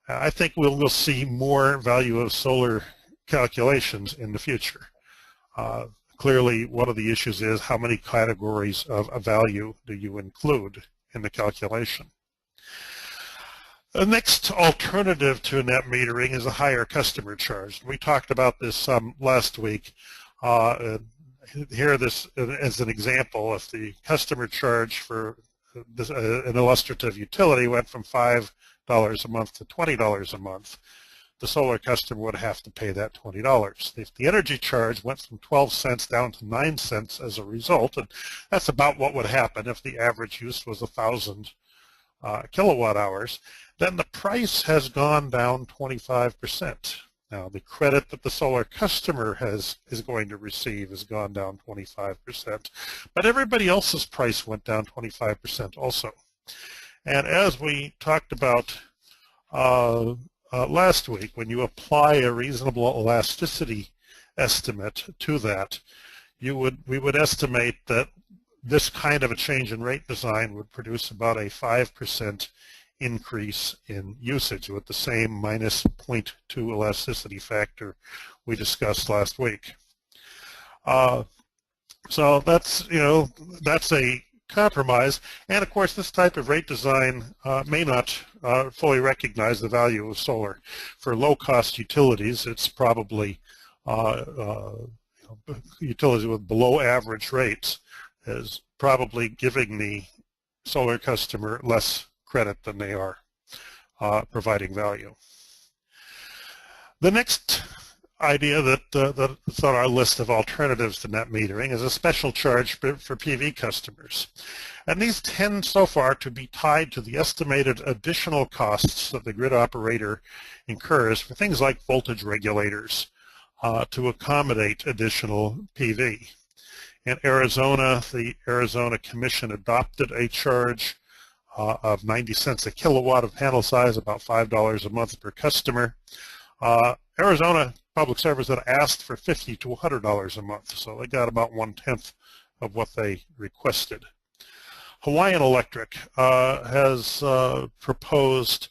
I think we'll see more value of solar calculations in the future. Clearly, one of the issues is how many categories of a value do you include in the calculation. The next alternative to net metering is a higher customer charge. We talked about this some last week. Here, this as an example, if the customer charge for this, an illustrative utility went from $5 a month to $20 a month, the solar customer would have to pay that $20. If the energy charge went from 12 cents down to 9 cents as a result, and that's about what would happen if the average use was 1,000 kilowatt hours, then the price has gone down 25%. Now, the credit that the solar customer is going to receive has gone down 25%, but everybody else's price went down 25% also. And as we talked about last week, when you apply a reasonable elasticity estimate to that, we would estimate that this kind of a change in rate design would produce about a 5% increase in usage with the same minus 0.2 elasticity factor we discussed last week. So that's, you know, that's a compromise. And of course, this type of rate design may not fully recognize the value of solar. For low-cost utilities, it's probably utilities with below average rates is probably giving the solar customer less credit than they are providing value. The next idea that's on our list of alternatives to net metering is a special charge for PV customers. And these tend so far to be tied to the estimated additional costs that the grid operator incurs for things like voltage regulators to accommodate additional PV. In Arizona, the Arizona Commission adopted a charge of 90 cents a kilowatt of panel size, about $5 a month per customer. Arizona Public Service had asked for $50 to $100 a month, so they got about 1/10 of what they requested. Hawaiian Electric has proposed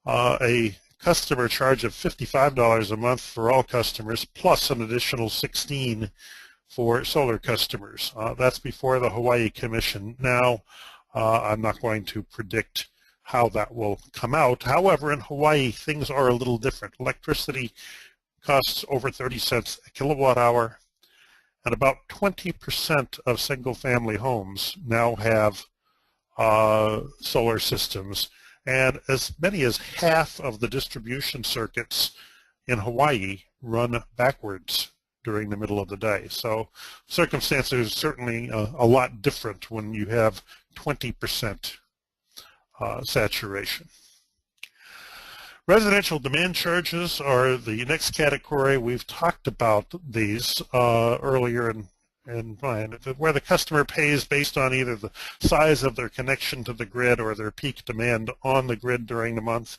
a customer charge of $55 a month for all customers, plus an additional $16 for solar customers. That's before the Hawaii Commission. Now, I'm not going to predict how that will come out. However, in Hawaii, things are a little different. Electricity costs over 30 cents a kilowatt hour, and about 20% of single-family homes now have solar systems, and as many as half of the distribution circuits in Hawaii run backwards during the middle of the day. So circumstances are certainly a lot different when you have 20% saturation. Residential demand charges are the next category. We've talked about these earlier in mine, where the customer pays based on either the size of their connection to the grid or their peak demand on the grid during the month.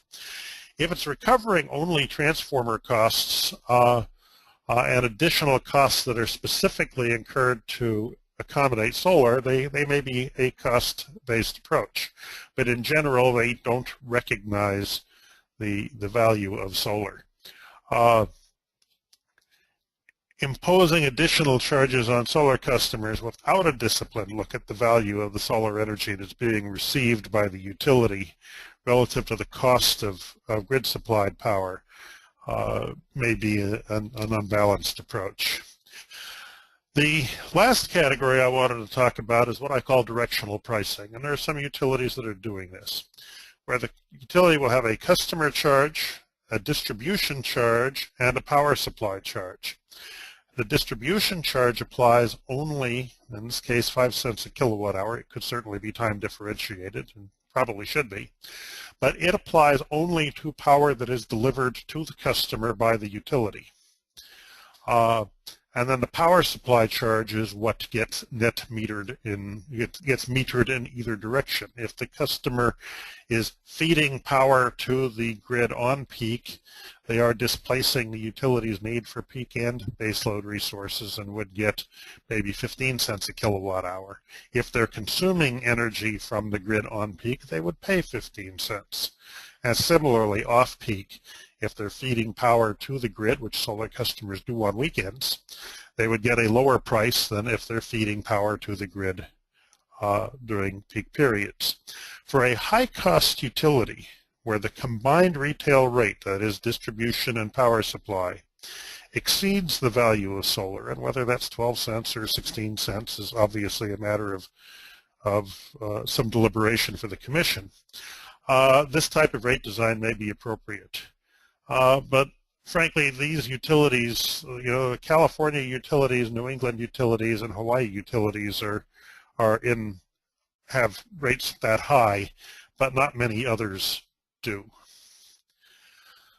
If it's recovering only transformer costs and additional costs that are specifically incurred to accommodate solar, they may be a cost-based approach. But in general, they don't recognize the value of solar. Imposing additional charges on solar customers without a disciplined look at the value of the solar energy that's being received by the utility relative to the cost of grid-supplied power may be an unbalanced approach. The last category I wanted to talk about is what I call directional pricing, and there are some utilities that are doing this, where the utility will have a customer charge, a distribution charge, and a power supply charge. The distribution charge applies only, in this case, 5 cents a kilowatt hour. It could certainly be time differentiated, and probably should be, but it applies only to power that is delivered to the customer by the utility. And then the power supply charge is what gets net metered in, gets metered in either direction. If the customer is feeding power to the grid on peak, they are displacing the utility's need for peak and baseload resources and would get maybe 15 cents a kilowatt hour. If they're consuming energy from the grid on peak, they would pay 15 cents. And similarly, off peak, if they're feeding power to the grid, which solar customers do on weekends, they would get a lower price than if they're feeding power to the grid during peak periods. For a high-cost utility, where the combined retail rate, that is distribution and power supply, exceeds the value of solar, and whether that's 12 cents or 16 cents is obviously a matter of some deliberation for the Commission, this type of rate design may be appropriate. But frankly, these utilities, the California utilities, New England utilities, and Hawaii utilities have rates that high, but not many others do.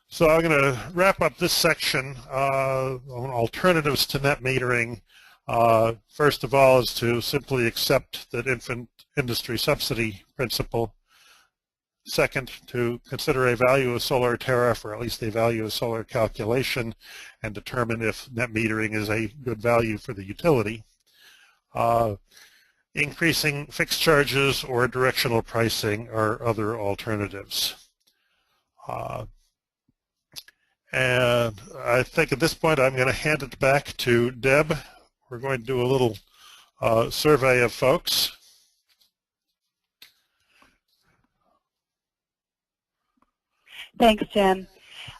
So I'm going to wrap up this section on alternatives to net metering. First of all is to simply accept that infant industry subsidy principle. Second, to consider a value of solar tariff, or at least a value of solar calculation, and determine if net metering is a good value for the utility. Increasing fixed charges or directional pricing are other alternatives. And I think at this point I'm going to hand it back to Deb. We're going to do a little survey of folks. Thanks, Jim.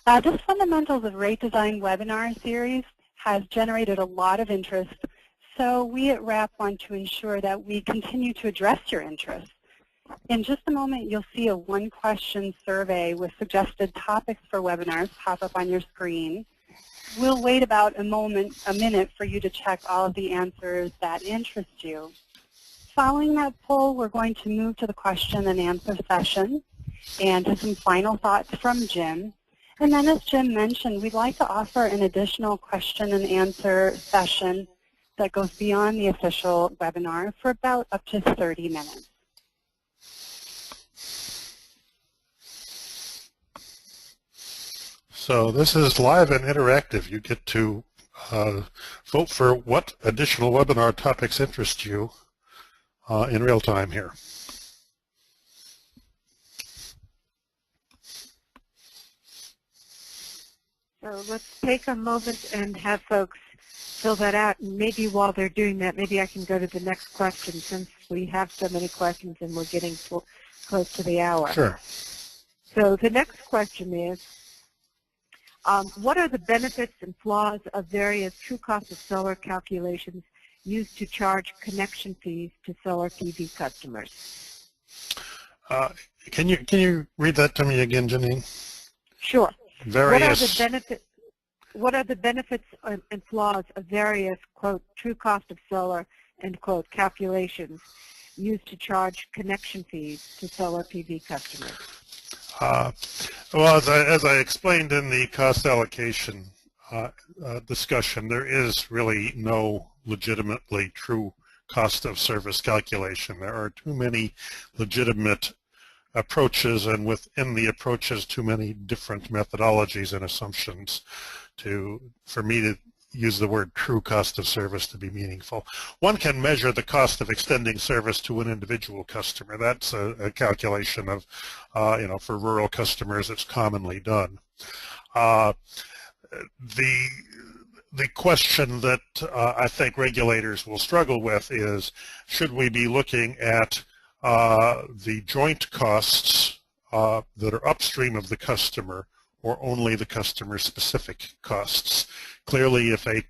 This Fundamentals of Rate Design webinar series has generated a lot of interest, so we at RAP want to ensure that we continue to address your interest. In just a moment, you'll see a one-question survey with suggested topics for webinars pop up on your screen. We'll wait about a minute for you to check all of the answers that interest you. Following that poll, we're going to move to the question and answer session and to some final thoughts from Jim. And then, as Jim mentioned, we'd like to offer an additional question and answer session that goes beyond the official webinar for about up to 30 minutes. So this is live and interactive. You get to vote for what additional webinar topics interest you in real time here. So let's take a moment and have folks fill that out. And maybe while they're doing that, maybe I can go to the next question since we have so many questions and we're getting close to the hour. Sure. So the next question is, what are the benefits and flaws of various true cost of solar calculations used to charge connection fees to solar PV customers? Can you read that to me again, Janine? Sure. Various. What are the benefits and flaws of various, quote, true cost of solar, end quote, calculations used to charge connection fees to solar PV customers? Well, as I explained in the cost allocation discussion, there is really no legitimately true cost of service calculation. There are too many legitimate approaches, and within the approaches, too many different methodologies and assumptions for me to use the word true cost of service to be meaningful. One can measure the cost of extending service to an individual customer. That's a calculation of, for rural customers, it's commonly done. The question that I think regulators will struggle with is, should we be looking at the joint costs that are upstream of the customer, or only the customer-specific costs? Clearly, if a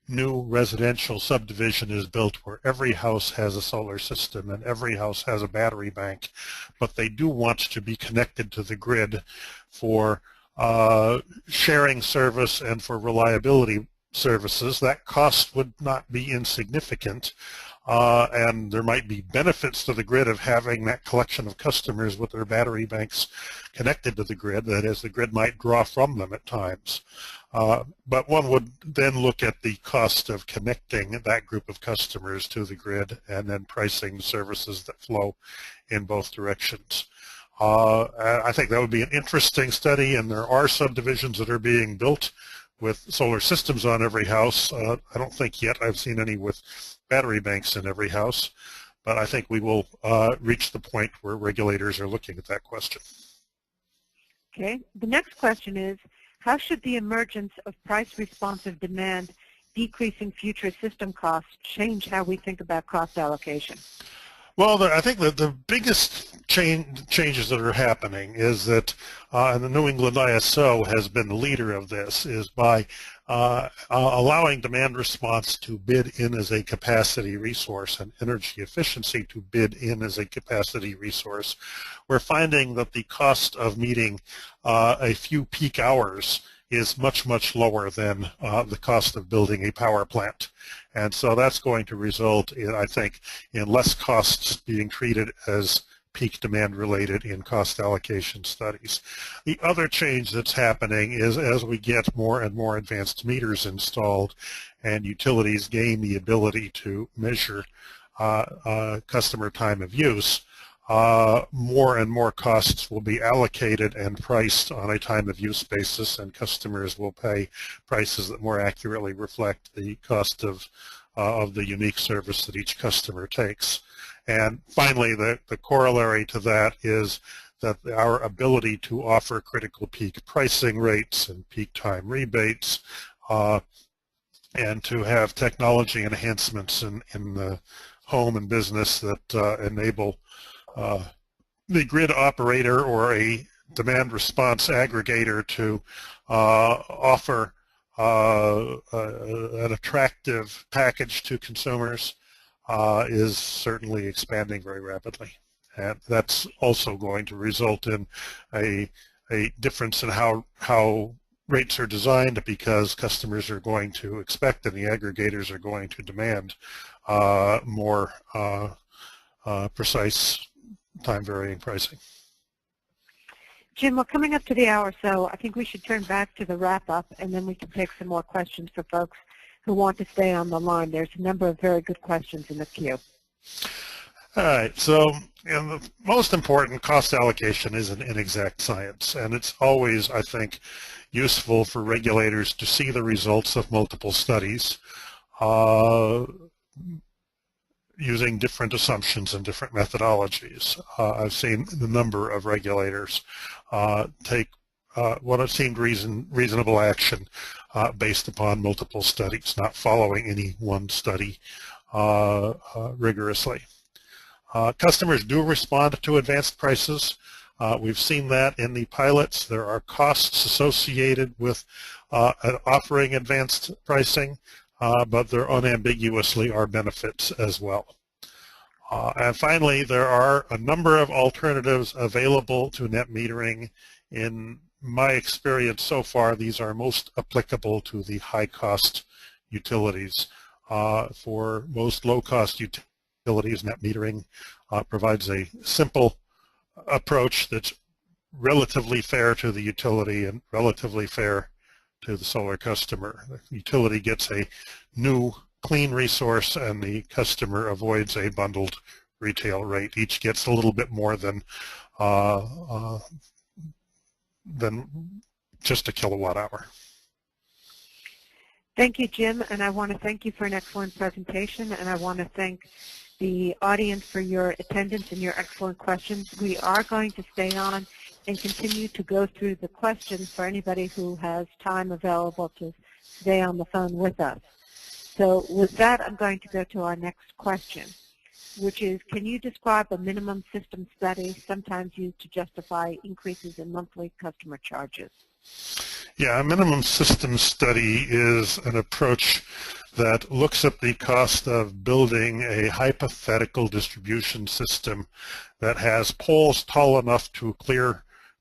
new residential subdivision is built where every house has a solar system and every house has a battery bank, but they do want to be connected to the grid for sharing service and for reliability services, that cost would not be insignificant. And there might be benefits to the grid of having that collection of customers with their battery banks connected to the grid. That is, the grid might draw from them at times. But one would then look at the cost of connecting that group of customers to the grid and then pricing the services that flow in both directions. I think that would be an interesting study, and there are subdivisions that are being built with solar systems on every house. I don't think yet I've seen any with battery banks in every house, but I think we will reach the point where regulators are looking at that question. Okay. The next question is, how should the emergence of price-responsive demand decreasing future system costs change how we think about cost allocation? Well, I think that the biggest changes that are happening is that, and the New England ISO has been the leader of this, is by allowing demand response to bid in as a capacity resource and energy efficiency to bid in as a capacity resource. We're finding that the cost of meeting a few peak hours is much, much lower than the cost of building a power plant. And so that's going to result in, I think, in less costs being treated as peak demand related in cost allocation studies. The other change that's happening is as we get more and more advanced meters installed and utilities gain the ability to measure customer time of use, more and more costs will be allocated and priced on a time of use basis, and customers will pay prices that more accurately reflect the cost of the unique service that each customer takes. And finally, the corollary to that is that our ability to offer critical peak pricing rates and peak time rebates and to have technology enhancements in the home and business that enable the grid operator or a demand response aggregator to offer an attractive package to consumers is certainly expanding very rapidly. And that's also going to result in a difference in how rates are designed, because customers are going to expect and the aggregators are going to demand more precise time-varying pricing. Jim, we're coming up to the hour, so I think we should turn back to the wrap-up, and then we can take some more questions for folks who want to stay on the line. There's a number of very good questions in the queue. All right, so the most important, cost allocation is an inexact science, and it's always, I think, useful for regulators to see the results of multiple studies using different assumptions and different methodologies. I've seen a number of regulators take what have seemed reasonable action based upon multiple studies, not following any one study rigorously. Customers do respond to advanced prices. We've seen that in the pilots. There are costs associated with offering advanced pricing, but there unambiguously are benefits as well. And finally, there are a number of alternatives available to net metering. In my experience so far, these are most applicable to the high-cost utilities. For most low-cost utilities, net metering provides a simple approach that's relatively fair to the utility and relatively fair to the solar customer. The utility gets a new clean resource and the customer avoids a bundled retail rate. Each gets a little bit more than just a kilowatt hour. Thank you, Jim, and I want to thank you for an excellent presentation, and I want to thank the audience for your attendance and your excellent questions. We are going to stay on and continue to go through the questions for anybody who has time available to stay on the phone with us. So with that, I'm going to go to our next question, which is, can you describe a minimum system study sometimes used to justify increases in monthly customer charges? Yeah, a minimum system study is an approach that looks at the cost of building a hypothetical distribution system that has poles tall enough to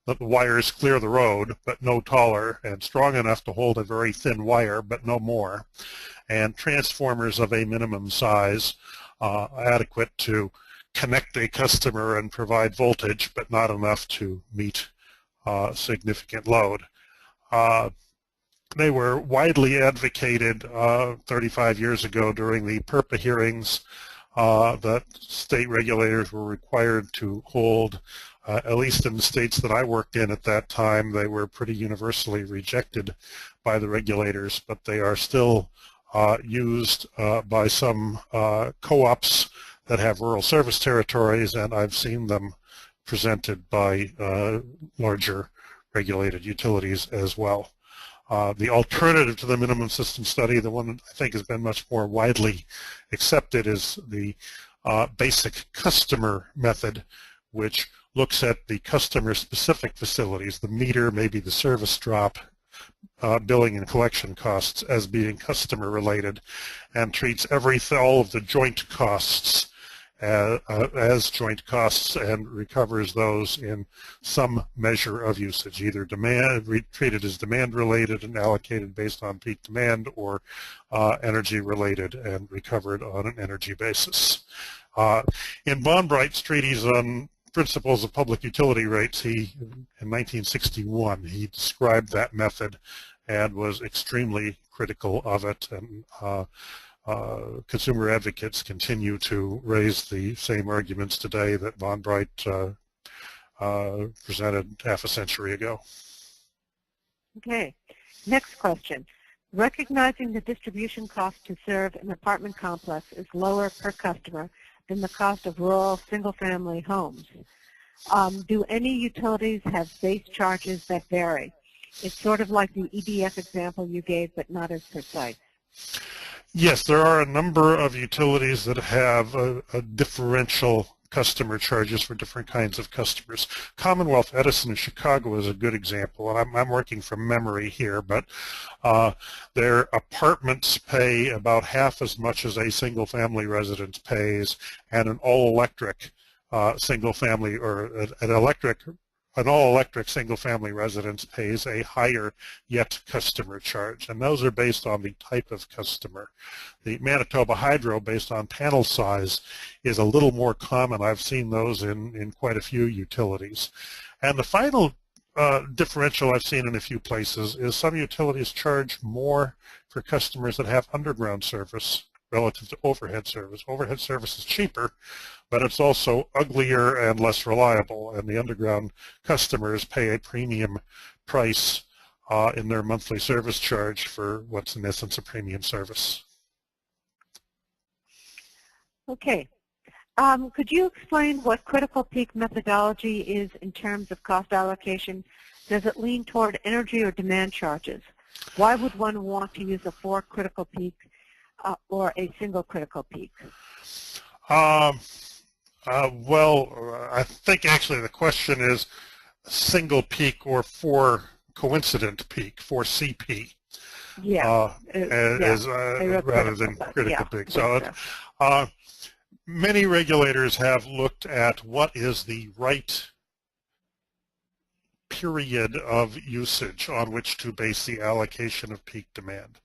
let the wires clear the road, but no taller, and strong enough to hold a very thin wire, but no more, and transformers of a minimum size adequate to connect a customer and provide voltage, but not enough to meet significant load. They were widely advocated 35 years ago during the PURPA hearings that state regulators were required to hold. At least in the states that I worked in at that time, they were pretty universally rejected by the regulators, but they are still used by some co-ops that have rural service territories, and I've seen them presented by larger regulated utilities as well. The alternative to the minimum system study, the one that I think has been much more widely accepted, is the basic customer method, which looks at the customer-specific facilities, the meter, maybe the service drop, billing and collection costs as being customer-related, and treats all of the joint costs as joint costs and recovers those in some measure of usage, either treated as demand-related and allocated based on peak demand, or energy-related and recovered on an energy basis. In Bonbright's treatise on principles of public utility rates, in 1961, he described that method and was extremely critical of it, and consumer advocates continue to raise the same arguments today that Bonbright presented half a century ago. Okay, next question. Recognizing the distribution cost to serve an apartment complex is lower per customer than the cost of rural single-family homes. Do any utilities have base charges that vary? It's sort of like the EDF example you gave, but not as precise. Yes, there are a number of utilities that have a differential customer charges for different kinds of customers. Commonwealth Edison in Chicago is a good example, and I'm working from memory here, but their apartments pay about half as much as a single-family residence pays, and an all-electric single-family or an all-electric single-family residence pays a higher yet customer charge, and those are based on the type of customer. The Manitoba Hydro, based on panel size, is a little more common. I've seen those in quite a few utilities. And the final differential I've seen in a few places is some utilities charge more for customers that have underground service relative to overhead service. Overhead service is cheaper, but it's also uglier and less reliable, and the underground customers pay a premium price in their monthly service charge for what's in essence a premium service. Okay. Could you explain what critical peak methodology is in terms of cost allocation? Does it lean toward energy or demand charges? Why would one want to use a 4 critical peak or a single critical peak? Well, I think actually the question is single peak or 4 coincident peak, 4 CP. Yeah. Rather than critical peak. So many regulators have looked at what is the right period of usage on which to base the allocation of peak demand.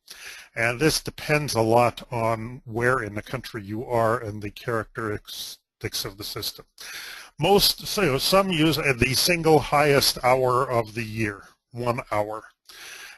And this depends a lot on where in the country you are and the characteristics of the system. Some use the single highest hour of the year, 1 hour.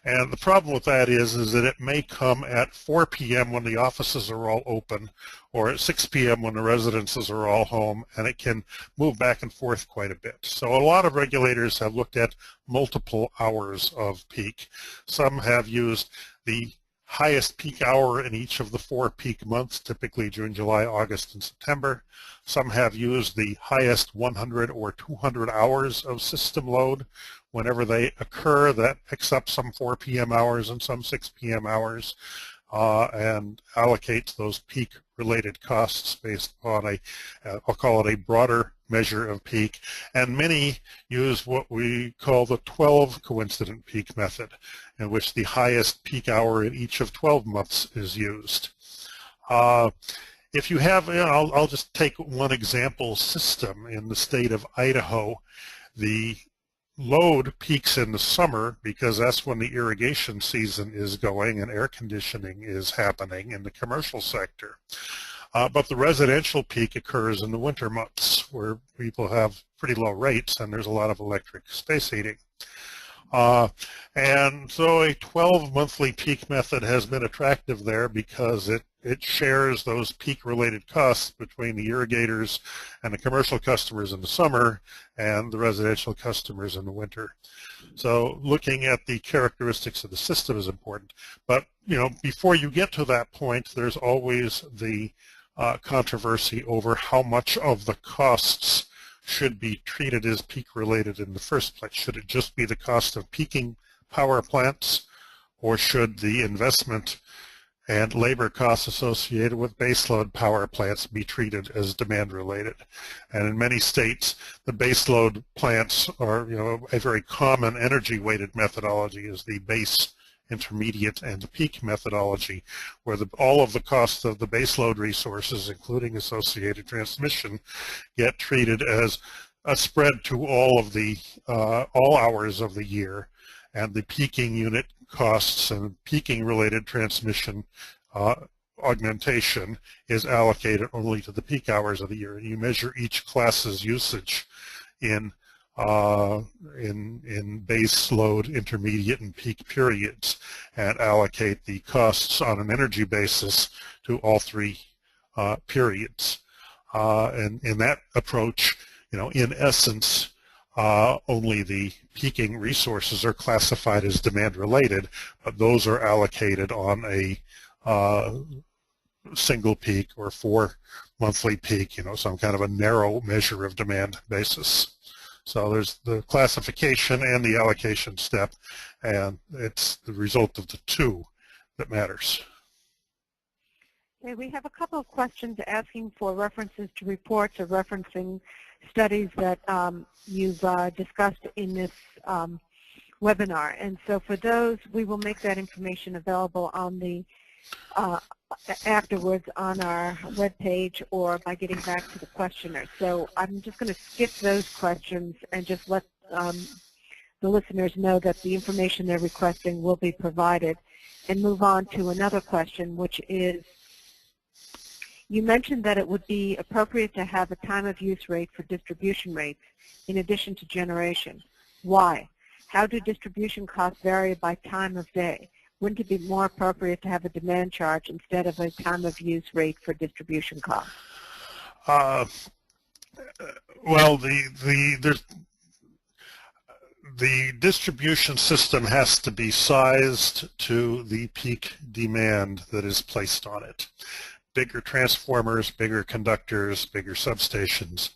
And the problem with that is that it may come at 4 p.m. when the offices are all open, or at 6 p.m. when the residences are all home, and it can move back and forth quite a bit. So a lot of regulators have looked at multiple hours of peak. Some have used the highest peak hour in each of the 4 peak months, typically June, July, August, and September. Some have used the highest 100 or 200 hours of system load. Whenever they occur, that picks up some 4 p.m. hours and some 6 p.m. hours and allocates those peak-related costs based on I'll call it a broader measure of peak. And many use what we call the 12 coincident peak method, in which the highest peak hour in each of 12 months is used. If you have, I'll just take one example system in the state of Idaho. The load peaks in the summer because that's when the irrigation season is going and air conditioning is happening in the commercial sector. But the residential peak occurs in the winter months where people have pretty low rates and there's a lot of electric space heating. And so a 12 monthly peak method has been attractive there because it shares those peak-related costs between the irrigators and the commercial customers in the summer and the residential customers in the winter. So looking at the characteristics of the system is important. But before you get to that point, there's always the controversy over how much of the costs should be treated as peak-related in the first place. Should it just be the cost of peaking power plants, or should the investment and labor costs associated with baseload power plants be treated as demand-related? And in many states, the baseload plants are, a very common energy-weighted methodology is the base, intermediate, and peak methodology, where all of the costs of the baseload resources, including associated transmission, get treated as a spread to all of the all hours of the year, and the peaking unit costs and peaking-related transmission augmentation is allocated only to the peak hours of the year. And you measure each class's usage in base load, intermediate, and peak periods, and allocate the costs on an energy basis to all 3 periods. And in that approach, in essence, only the peaking resources are classified as demand-related, but those are allocated on a single peak or 4 monthly peak, some kind of a narrow measure of demand basis. So there's the classification and the allocation step, and it's the result of the 2 that matters. Okay, we have a couple of questions asking for references to reports or referencing studies that you've discussed in this webinar. And so for those, we will make that information available on the afterwards on our webpage or by getting back to the questioner. So I'm just going to skip those questions and just let the listeners know that the information they're requesting will be provided, and move on to another question, which is, you mentioned that it would be appropriate to have a time of use rate for distribution rates in addition to generation. Why? How do distribution costs vary by time of day? Wouldn't it be more appropriate to have a demand charge instead of a time of use rate for distribution costs? Well, the distribution system has to be sized to the peak demand that is placed on it. Bigger transformers, bigger conductors, bigger substations.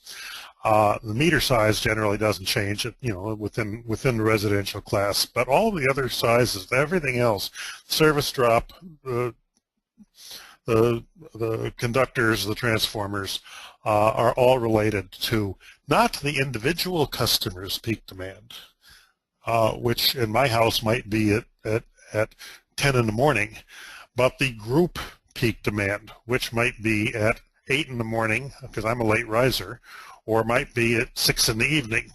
The meter size generally doesn't change, within the residential class, but all the other sizes, everything else, service drop, the conductors, the transformers, are all related to not the individual customer's peak demand, which in my house might be at 10 in the morning, but the group peak demand, which might be at 8 in the morning, because I'm a late riser, or might be at 6 in the evening,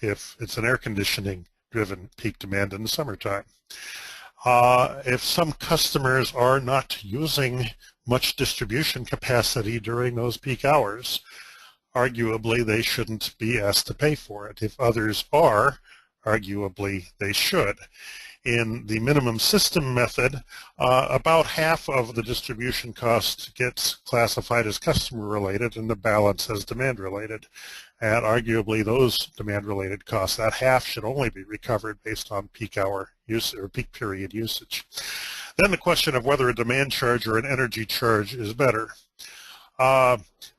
if it's an air conditioning driven peak demand in the summertime. If some customers are not using much distribution capacity during those peak hours, arguably they shouldn't be asked to pay for it. If others are, arguably they should. In the minimum system method, about half of the distribution cost gets classified as customer related and the balance as demand related. And arguably those demand related costs, that half should only be recovered based on peak hour use or peak period usage. Then the question of whether a demand charge or an energy charge is better.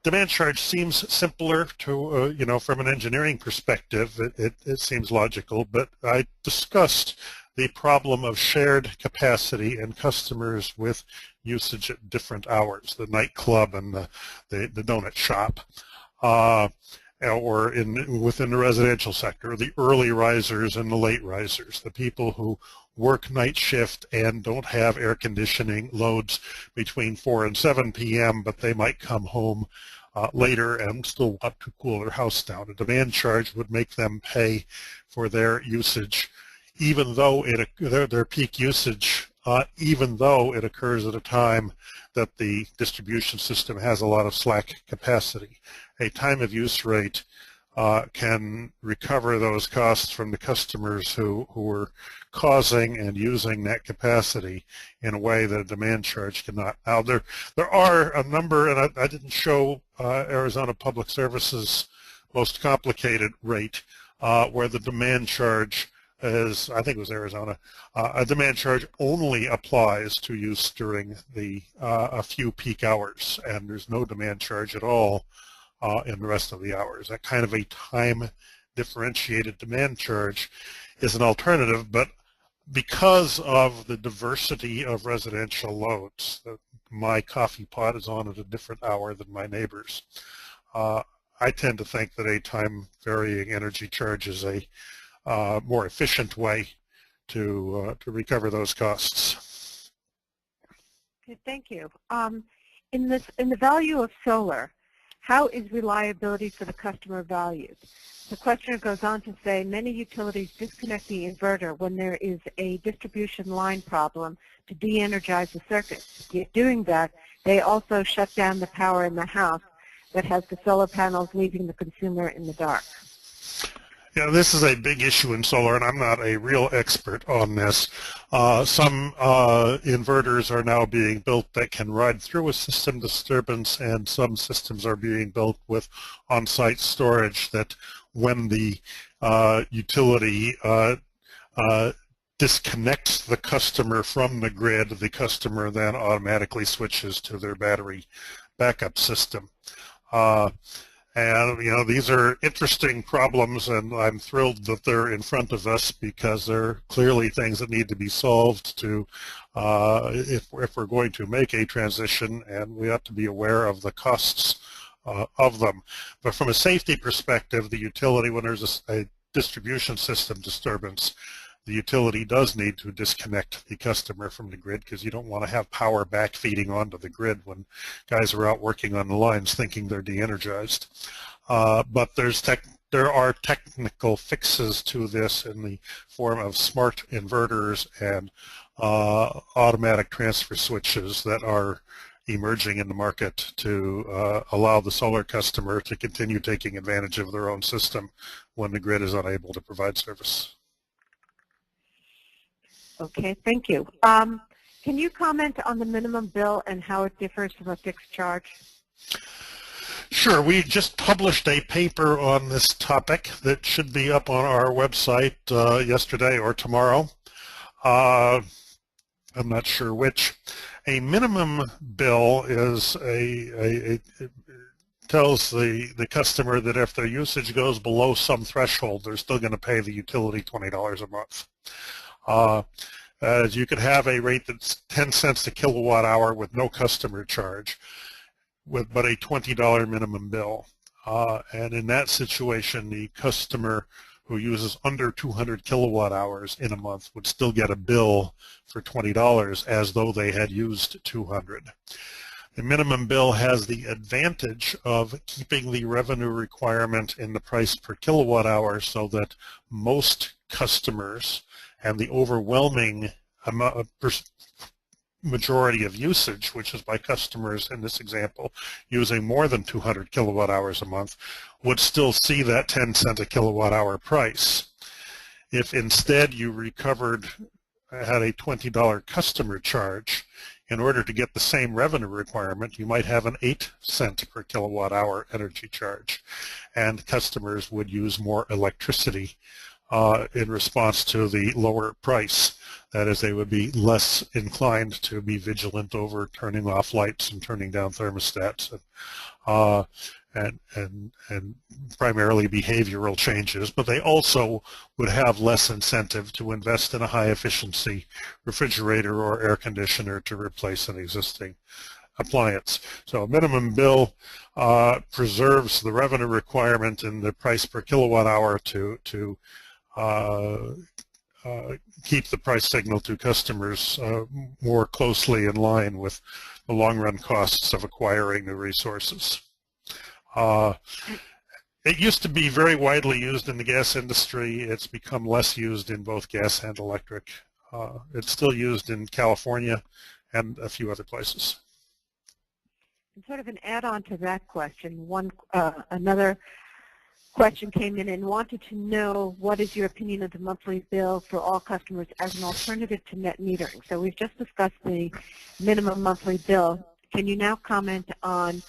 Demand charge seems simpler to, from an engineering perspective, it seems logical, but I discussed the problem of shared capacity and customers with usage at different hours, the nightclub and the donut shop, or within the residential sector, the early risers and the late risers, the people who work night shift and don't have air conditioning loads between 4 and 7 p.m., but they might come home later and still want to cool their house down. A demand charge would make them pay for their usage, even though their peak usage, even though it occurs at a time that the distribution system has a lot of slack capacity. A time of use rate can recover those costs from the customers who are causing and using that capacity in a way that a demand charge cannot. Now, there are a number, and I didn't show Arizona Public Service's most complicated rate, where the demand charge is, I think it was Arizona, a demand charge only applies to use during the a few peak hours, and there's no demand charge at all in the rest of the hours. That kind of a time differentiated demand charge is an alternative, but because of the diversity of residential loads, my coffee pot is on at a different hour than my neighbor's. I tend to think that a time varying energy charge is a more efficient way to recover those costs. Okay, thank you. In the value of solar, how is reliability for the customer valued? The questioner goes on to say many utilities disconnect the inverter when there is a distribution line problem to de-energize the circuit. Yet doing that, they also shut down the power in the house that has the solar panels, leaving the consumer in the dark. Yeah, this is a big issue in solar, and I'm not a real expert on this. Some inverters are now being built that can ride through a system disturbance, and some systems are being built with on-site storage that when the utility disconnects the customer from the grid, the customer then automatically switches to their battery backup system. And, these are interesting problems, and I'm thrilled that they're in front of us because they're clearly things that need to be solved to, if we're going to make a transition, and we ought to be aware of the costs of them. But from a safety perspective, the utility, when there's a distribution system disturbance, the utility does need to disconnect the customer from the grid because you don't want to have power backfeeding onto the grid when guys are out working on the lines thinking they're de-energized. But there are technical fixes to this in the form of smart inverters and automatic transfer switches that are emerging in the market to allow the solar customer to continue taking advantage of their own system when the grid is unable to provide service. Okay, thank you. Can you comment on the minimum bill and how it differs from a fixed charge? Sure. We just published a paper on this topic that should be up on our website yesterday or tomorrow. I'm not sure which. A minimum bill is it tells the customer that if their usage goes below some threshold, they're still going to pay the utility $20 a month. As you could have a rate that's 10 cents a kilowatt hour with no customer charge, but a $20 minimum bill. And in that situation, the customer who uses under 200 kilowatt hours in a month would still get a bill for $20 as though they had used 200. The minimum bill has the advantage of keeping the revenue requirement in the price per kilowatt hour so that most customers and the overwhelming majority of usage, which is by customers in this example using more than 200 kilowatt hours a month, would still see that 10 cent a kilowatt hour price. If instead you had a $20 customer charge, in order to get the same revenue requirement, you might have an 8 cent per kilowatt hour energy charge, and customers would use more electricity in response to the lower price. That is, they would be less inclined to be vigilant over turning off lights and turning down thermostats and primarily behavioral changes, but they also would have less incentive to invest in a high efficiency refrigerator or air conditioner to replace an existing appliance. So a minimum bill preserves the revenue requirement in the price per kilowatt hour to keep the price signal to customers more closely in line with the long-run costs of acquiring the resources. It used to be very widely used in the gas industry. It's become less used in both gas and electric. It's still used in California and a few other places. And sort of an add-on to that question, another question came in and wanted to know what is your opinion of the monthly bill for all customers as an alternative to net metering. So we've just discussed the minimum monthly bill. Can you now comment on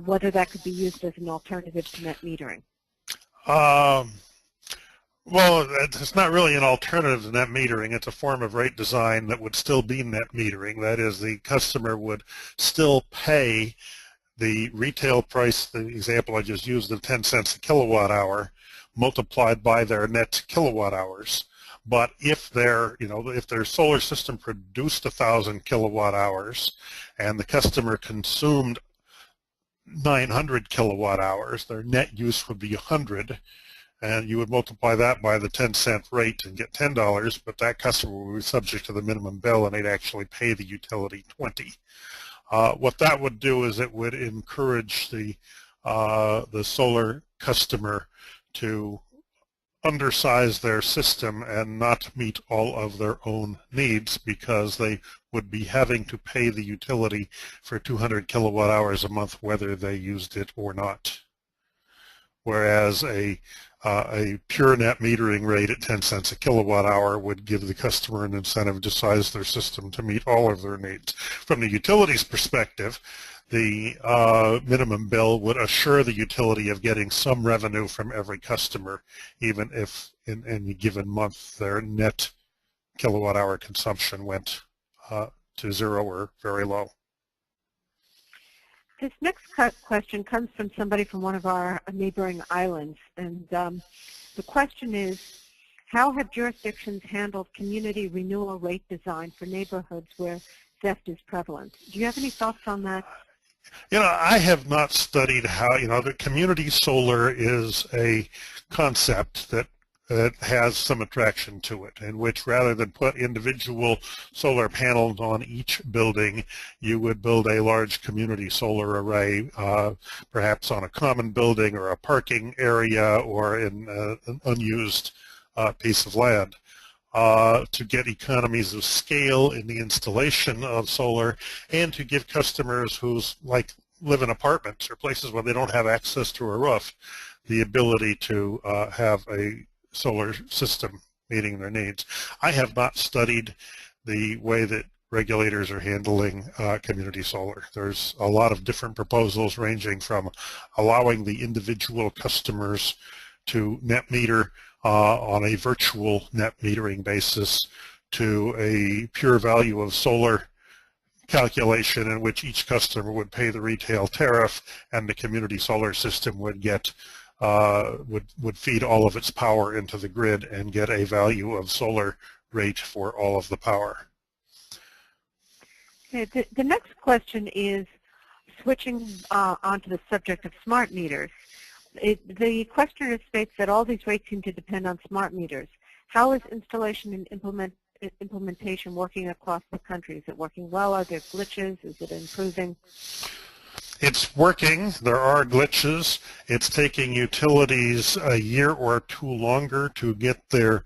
whether that could be used as an alternative to net metering? Well, it's not really an alternative to net metering. It's a form of rate design that would still be net metering. That is, the customer would still pay the retail price, the example I just used of 10 cents a kilowatt hour, multiplied by their net kilowatt hours. But if if their solar system produced 1,000 kilowatt hours and the customer consumed 900 kilowatt hours, their net use would be 100, and you would multiply that by the 10-cent rate and get $10, but that customer would be subject to the minimum bill and they'd actually pay the utility 20. What that would do is it would encourage the solar customer to undersize their system and not meet all of their own needs because they would be having to pay the utility for 200 kilowatt hours a month whether they used it or not. Whereas a pure net metering rate at 10 cents a kilowatt hour would give the customer an incentive to size their system to meet all of their needs. From the utility's perspective, the minimum bill would assure the utility of getting some revenue from every customer, even if in any given month their net kilowatt hour consumption went to zero or very low. This next question comes from somebody from one of our neighboring islands, and the question is, how have jurisdictions handled community renewal rate design for neighborhoods where theft is prevalent? Do you have any thoughts on that? You know, I have not studied how, the community solar is a concept that has some attraction to it, in which rather than put individual solar panels on each building, you would build a large community solar array, perhaps on a common building or a parking area or in an unused piece of land. To get economies of scale in the installation of solar, and to give customers who live in apartments or places where they don't have access to a roof the ability to have a solar system meeting their needs. I have not studied the way that regulators are handling community solar. There's a lot of different proposals ranging from allowing the individual customers to net meter on a virtual net metering basis to a pure value of solar calculation in which each customer would pay the retail tariff and the community solar system would get would feed all of its power into the grid and get a value of solar rate for all of the power. Okay, the next question is switching onto the subject of smart meters. The questioner states that all these rates seem to depend on smart meters. How is installation and implementation working across the country? Is it working well? Are there glitches? Is it improving? It's working. There are glitches. It's taking utilities a year or two longer to get their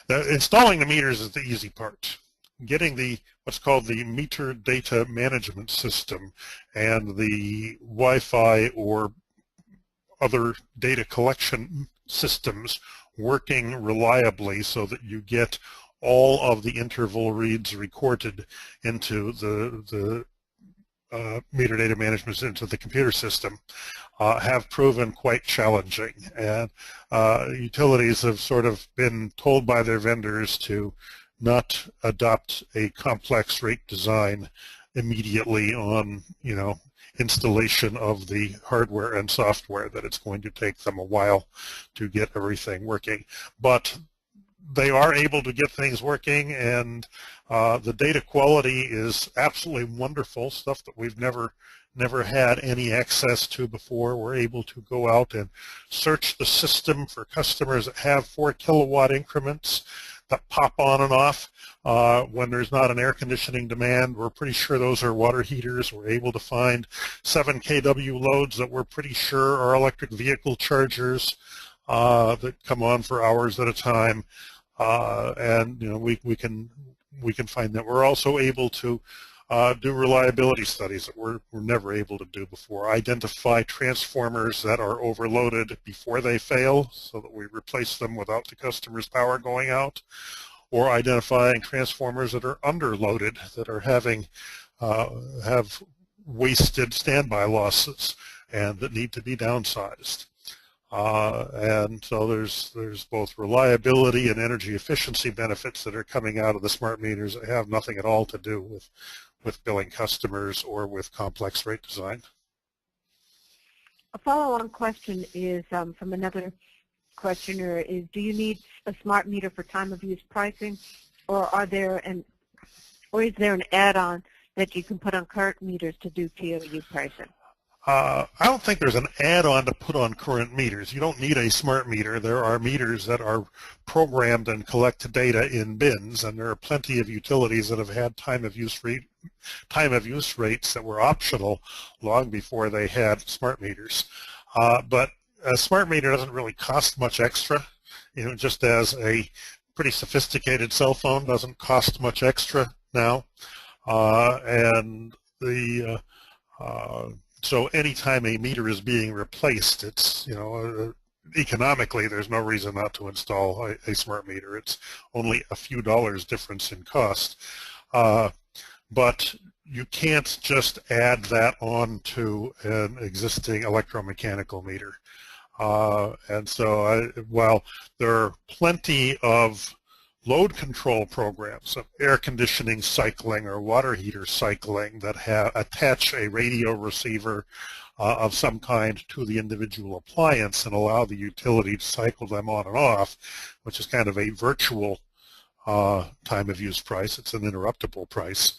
installing the meters is the easy part. Getting the what's called the meter data management system and the Wi-Fi or other data collection systems working reliably so that you get all of the interval reads recorded into the meter data management into the computer system have proven quite challenging, and utilities have sort of been told by their vendors to not adopt a complex rate design immediately on installation of the hardware and software, that it's going to take them a while to get everything working. But they are able to get things working, and the data quality is absolutely wonderful, stuff that we've never had any access to before. We're able to go out and search the system for customers that have 4 kilowatt increments that pop on and off when there's not an air conditioning demand. We're pretty sure those are water heaters. We're able to find 7 kW loads that we're pretty sure are electric vehicle chargers that come on for hours at a time. And we can find that. We're also able to do reliability studies that we're never able to do before. Identify transformers that are overloaded before they fail so that we replace them without the customer's power going out, or identifying transformers that are underloaded, that are have wasted standby losses and that need to be downsized. And so there's both reliability and energy efficiency benefits that are coming out of the smart meters that have nothing at all to do with billing customers or with complex rate design. A follow-on question is from another questioner is, do you need a smart meter for time of use pricing, or is there an add-on that you can put on current meters to do TOU pricing? I don't think there's an add-on to put on current meters. You don't need a smart meter. There are meters that are programmed and collect data in bins, and there are plenty of utilities that have had time of use rates that were optional long before they had smart meters. But a smart meter doesn't really cost much extra. Just as a pretty sophisticated cell phone doesn't cost much extra now, and so anytime a meter is being replaced, it's, economically there's no reason not to install a smart meter. It's only a few dollars difference in cost. But you can't just add that on to an existing electromechanical meter. And so while there are plenty of load control programs of air conditioning cycling or water heater cycling that attach a radio receiver of some kind to the individual appliance and allow the utility to cycle them on and off, which is kind of a virtual time of use price. It's an interruptible price,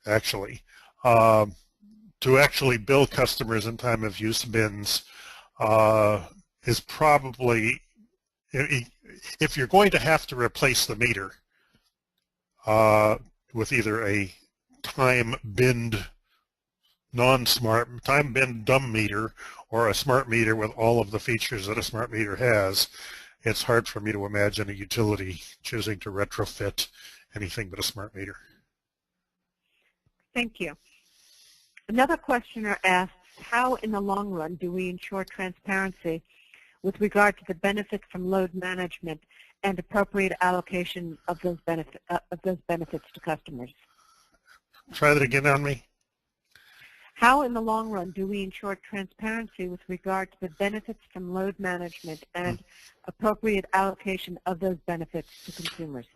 actually. To actually bill customers in time of use bins is probably, if you're going to have to replace the meter with either a time binned non-smart, time binned dumb meter or a smart meter with all of the features that a smart meter has, it's hard for me to imagine a utility choosing to retrofit anything but a smart meter. Thank you. Another questioner asks, how in the long run do we ensure transparency with regard to the benefits from load management and appropriate allocation of those benefits to customers? Try that again on me. How in the long run do we ensure transparency with regard to the benefits from load management and appropriate allocation of those benefits to consumers?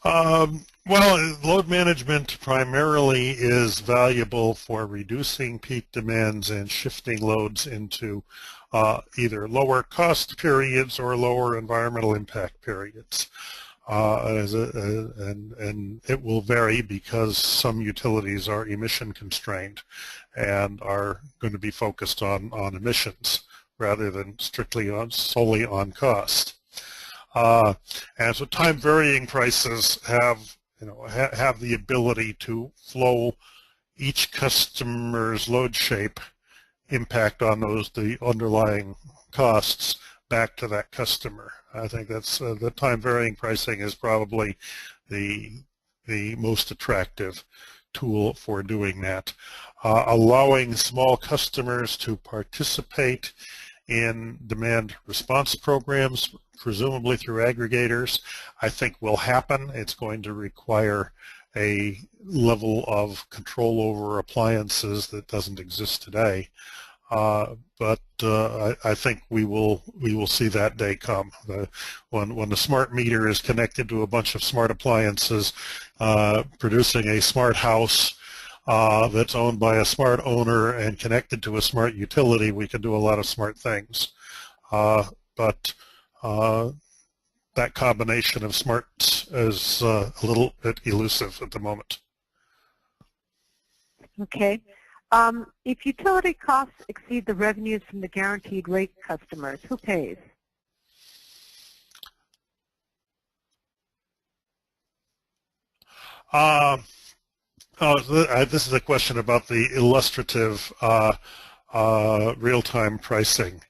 Well, load management primarily is valuable for reducing peak demands and shifting loads into either lower cost periods or lower environmental impact periods. And it will vary because some utilities are emission constrained and are going to be focused on emissions rather than strictly solely on cost. And so time varying prices have the ability to flow each customer's load shape impact on the underlying costs back to that customer. I think that's the time varying pricing is probably the most attractive tool for doing that. Allowing small customers to participate in demand response programs, presumably through aggregators, I think will happen. It's going to require a level of control over appliances that doesn't exist today. But I think we will see that day come. When the smart meter is connected to a bunch of smart appliances, producing a smart house that's owned by a smart owner and connected to a smart utility, we can do a lot of smart things. But that combination of smarts is a little bit elusive at the moment. Okay. If utility costs exceed the revenues from the guaranteed rate customers, who pays? This is a question about the illustrative real-time pricing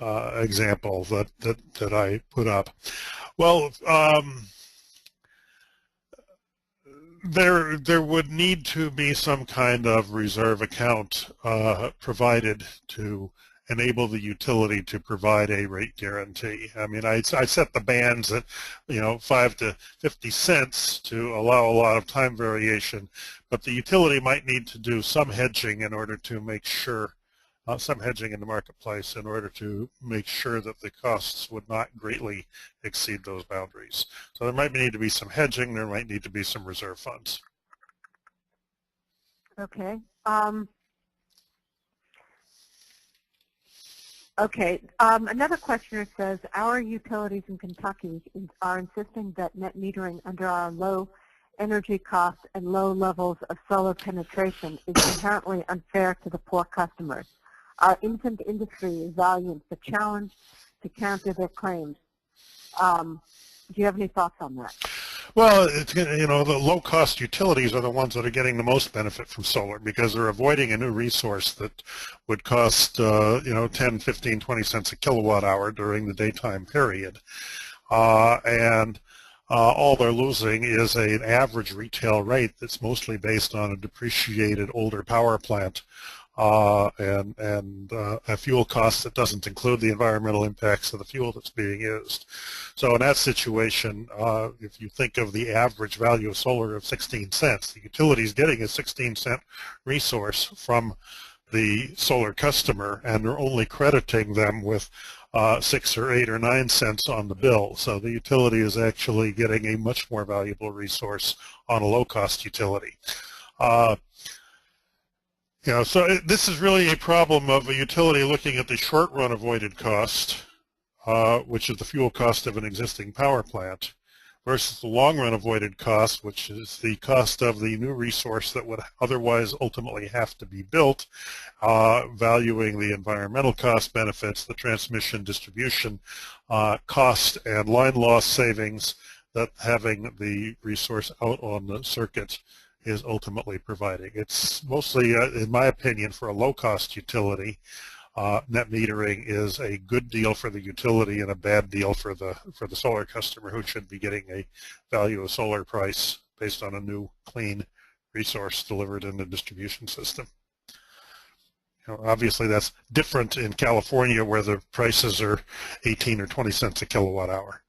example that I put up. Well, there would need to be some kind of reserve account provided to enable the utility to provide a rate guarantee. I mean, I set the bands at 5 to 50 cents to allow a lot of time variation, but the utility might need to do some hedging in order to make sure, some hedging in the marketplace in order to make sure that the costs would not greatly exceed those boundaries. So there might need to be some hedging, there might need to be some reserve funds. Okay. Another questioner says, our utilities in Kentucky are insisting that net metering under our low energy costs and low levels of solar penetration is inherently unfair to the poor customers. Our infant industry is valiant but challenged to counter their claims. Do you have any thoughts on that? Well, the low-cost utilities are the ones that are getting the most benefit from solar because they're avoiding a new resource that would cost, 10, 15, 20 cents a kilowatt hour during the daytime period. And all they're losing is an average retail rate that's mostly based on a depreciated older power plant and a fuel cost that doesn't include the environmental impacts of the fuel that's being used. So in that situation, if you think of the average value of solar of 16 cents, the utility is getting a 16-cent resource from the solar customer, and they're only crediting them with 6 or 8 or 9 cents on the bill. So the utility is actually getting a much more valuable resource on a low-cost utility. So this is really a problem of a utility looking at the short-run avoided cost, which is the fuel cost of an existing power plant, versus the long-run avoided cost, which is the cost of the new resource that would otherwise ultimately have to be built, valuing the environmental cost benefits, the transmission distribution cost, and line loss savings that having the resource out on the circuit is ultimately providing. It's mostly, in my opinion, for a low-cost utility, net metering is a good deal for the utility and a bad deal for the solar customer, who should be getting a value of solar price based on a new clean resource delivered in the distribution system. Obviously that's different in California, where the prices are 18 or 20 cents a kilowatt hour.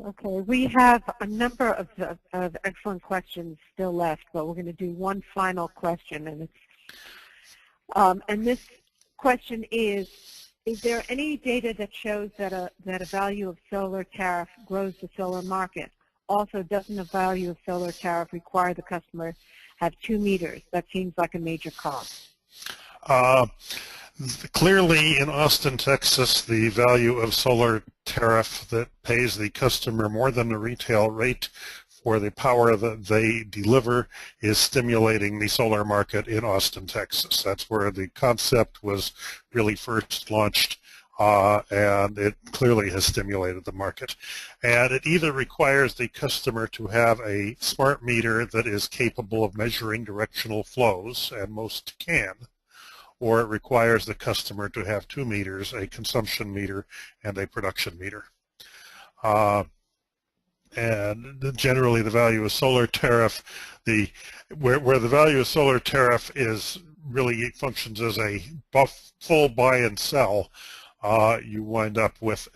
Okay, we have a number of excellent questions still left, but we're going to do one final question, and it's and this question is there any data that shows that a value of solar tariff grows the solar market? Also, doesn't the value of solar tariff require the customer have 2 meters? That seems like a major cost. Clearly, in Austin, Texas, the value of solar tariff that pays the customer more than the retail rate for the power that they deliver is stimulating the solar market in Austin, Texas. That's where the concept was really first launched, and it clearly has stimulated the market. And it either requires the customer to have a smart meter that is capable of measuring directional flows, and most can, or it requires the customer to have 2 meters, a consumption meter and a production meter. And generally the value of solar tariff, where the value of solar tariff is really functions as a full buy and sell, you wind up with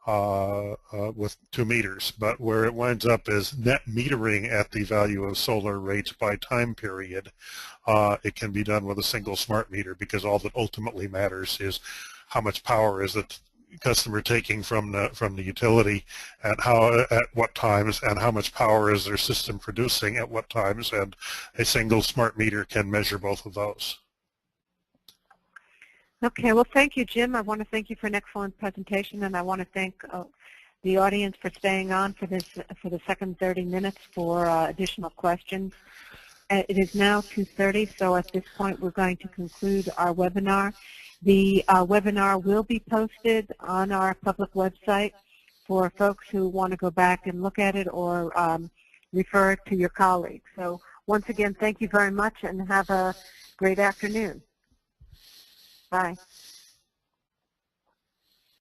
with 2 meters, but where it winds up is net metering at the value of solar rates by time period. It can be done with a single smart meter, because all that ultimately matters is how much power is the customer taking from the utility, and at what times, and how much power is their system producing at what times, and a single smart meter can measure both of those. Okay, well, thank you, Jim. I want to thank you for an excellent presentation, and I want to thank the audience for staying on for the second 30 minutes for additional questions. It is now 2:30, so at this point we're going to conclude our webinar. The webinar will be posted on our public website for folks who want to go back and look at it, or refer it to your colleagues. So once again, thank you very much, and have a great afternoon. Bye.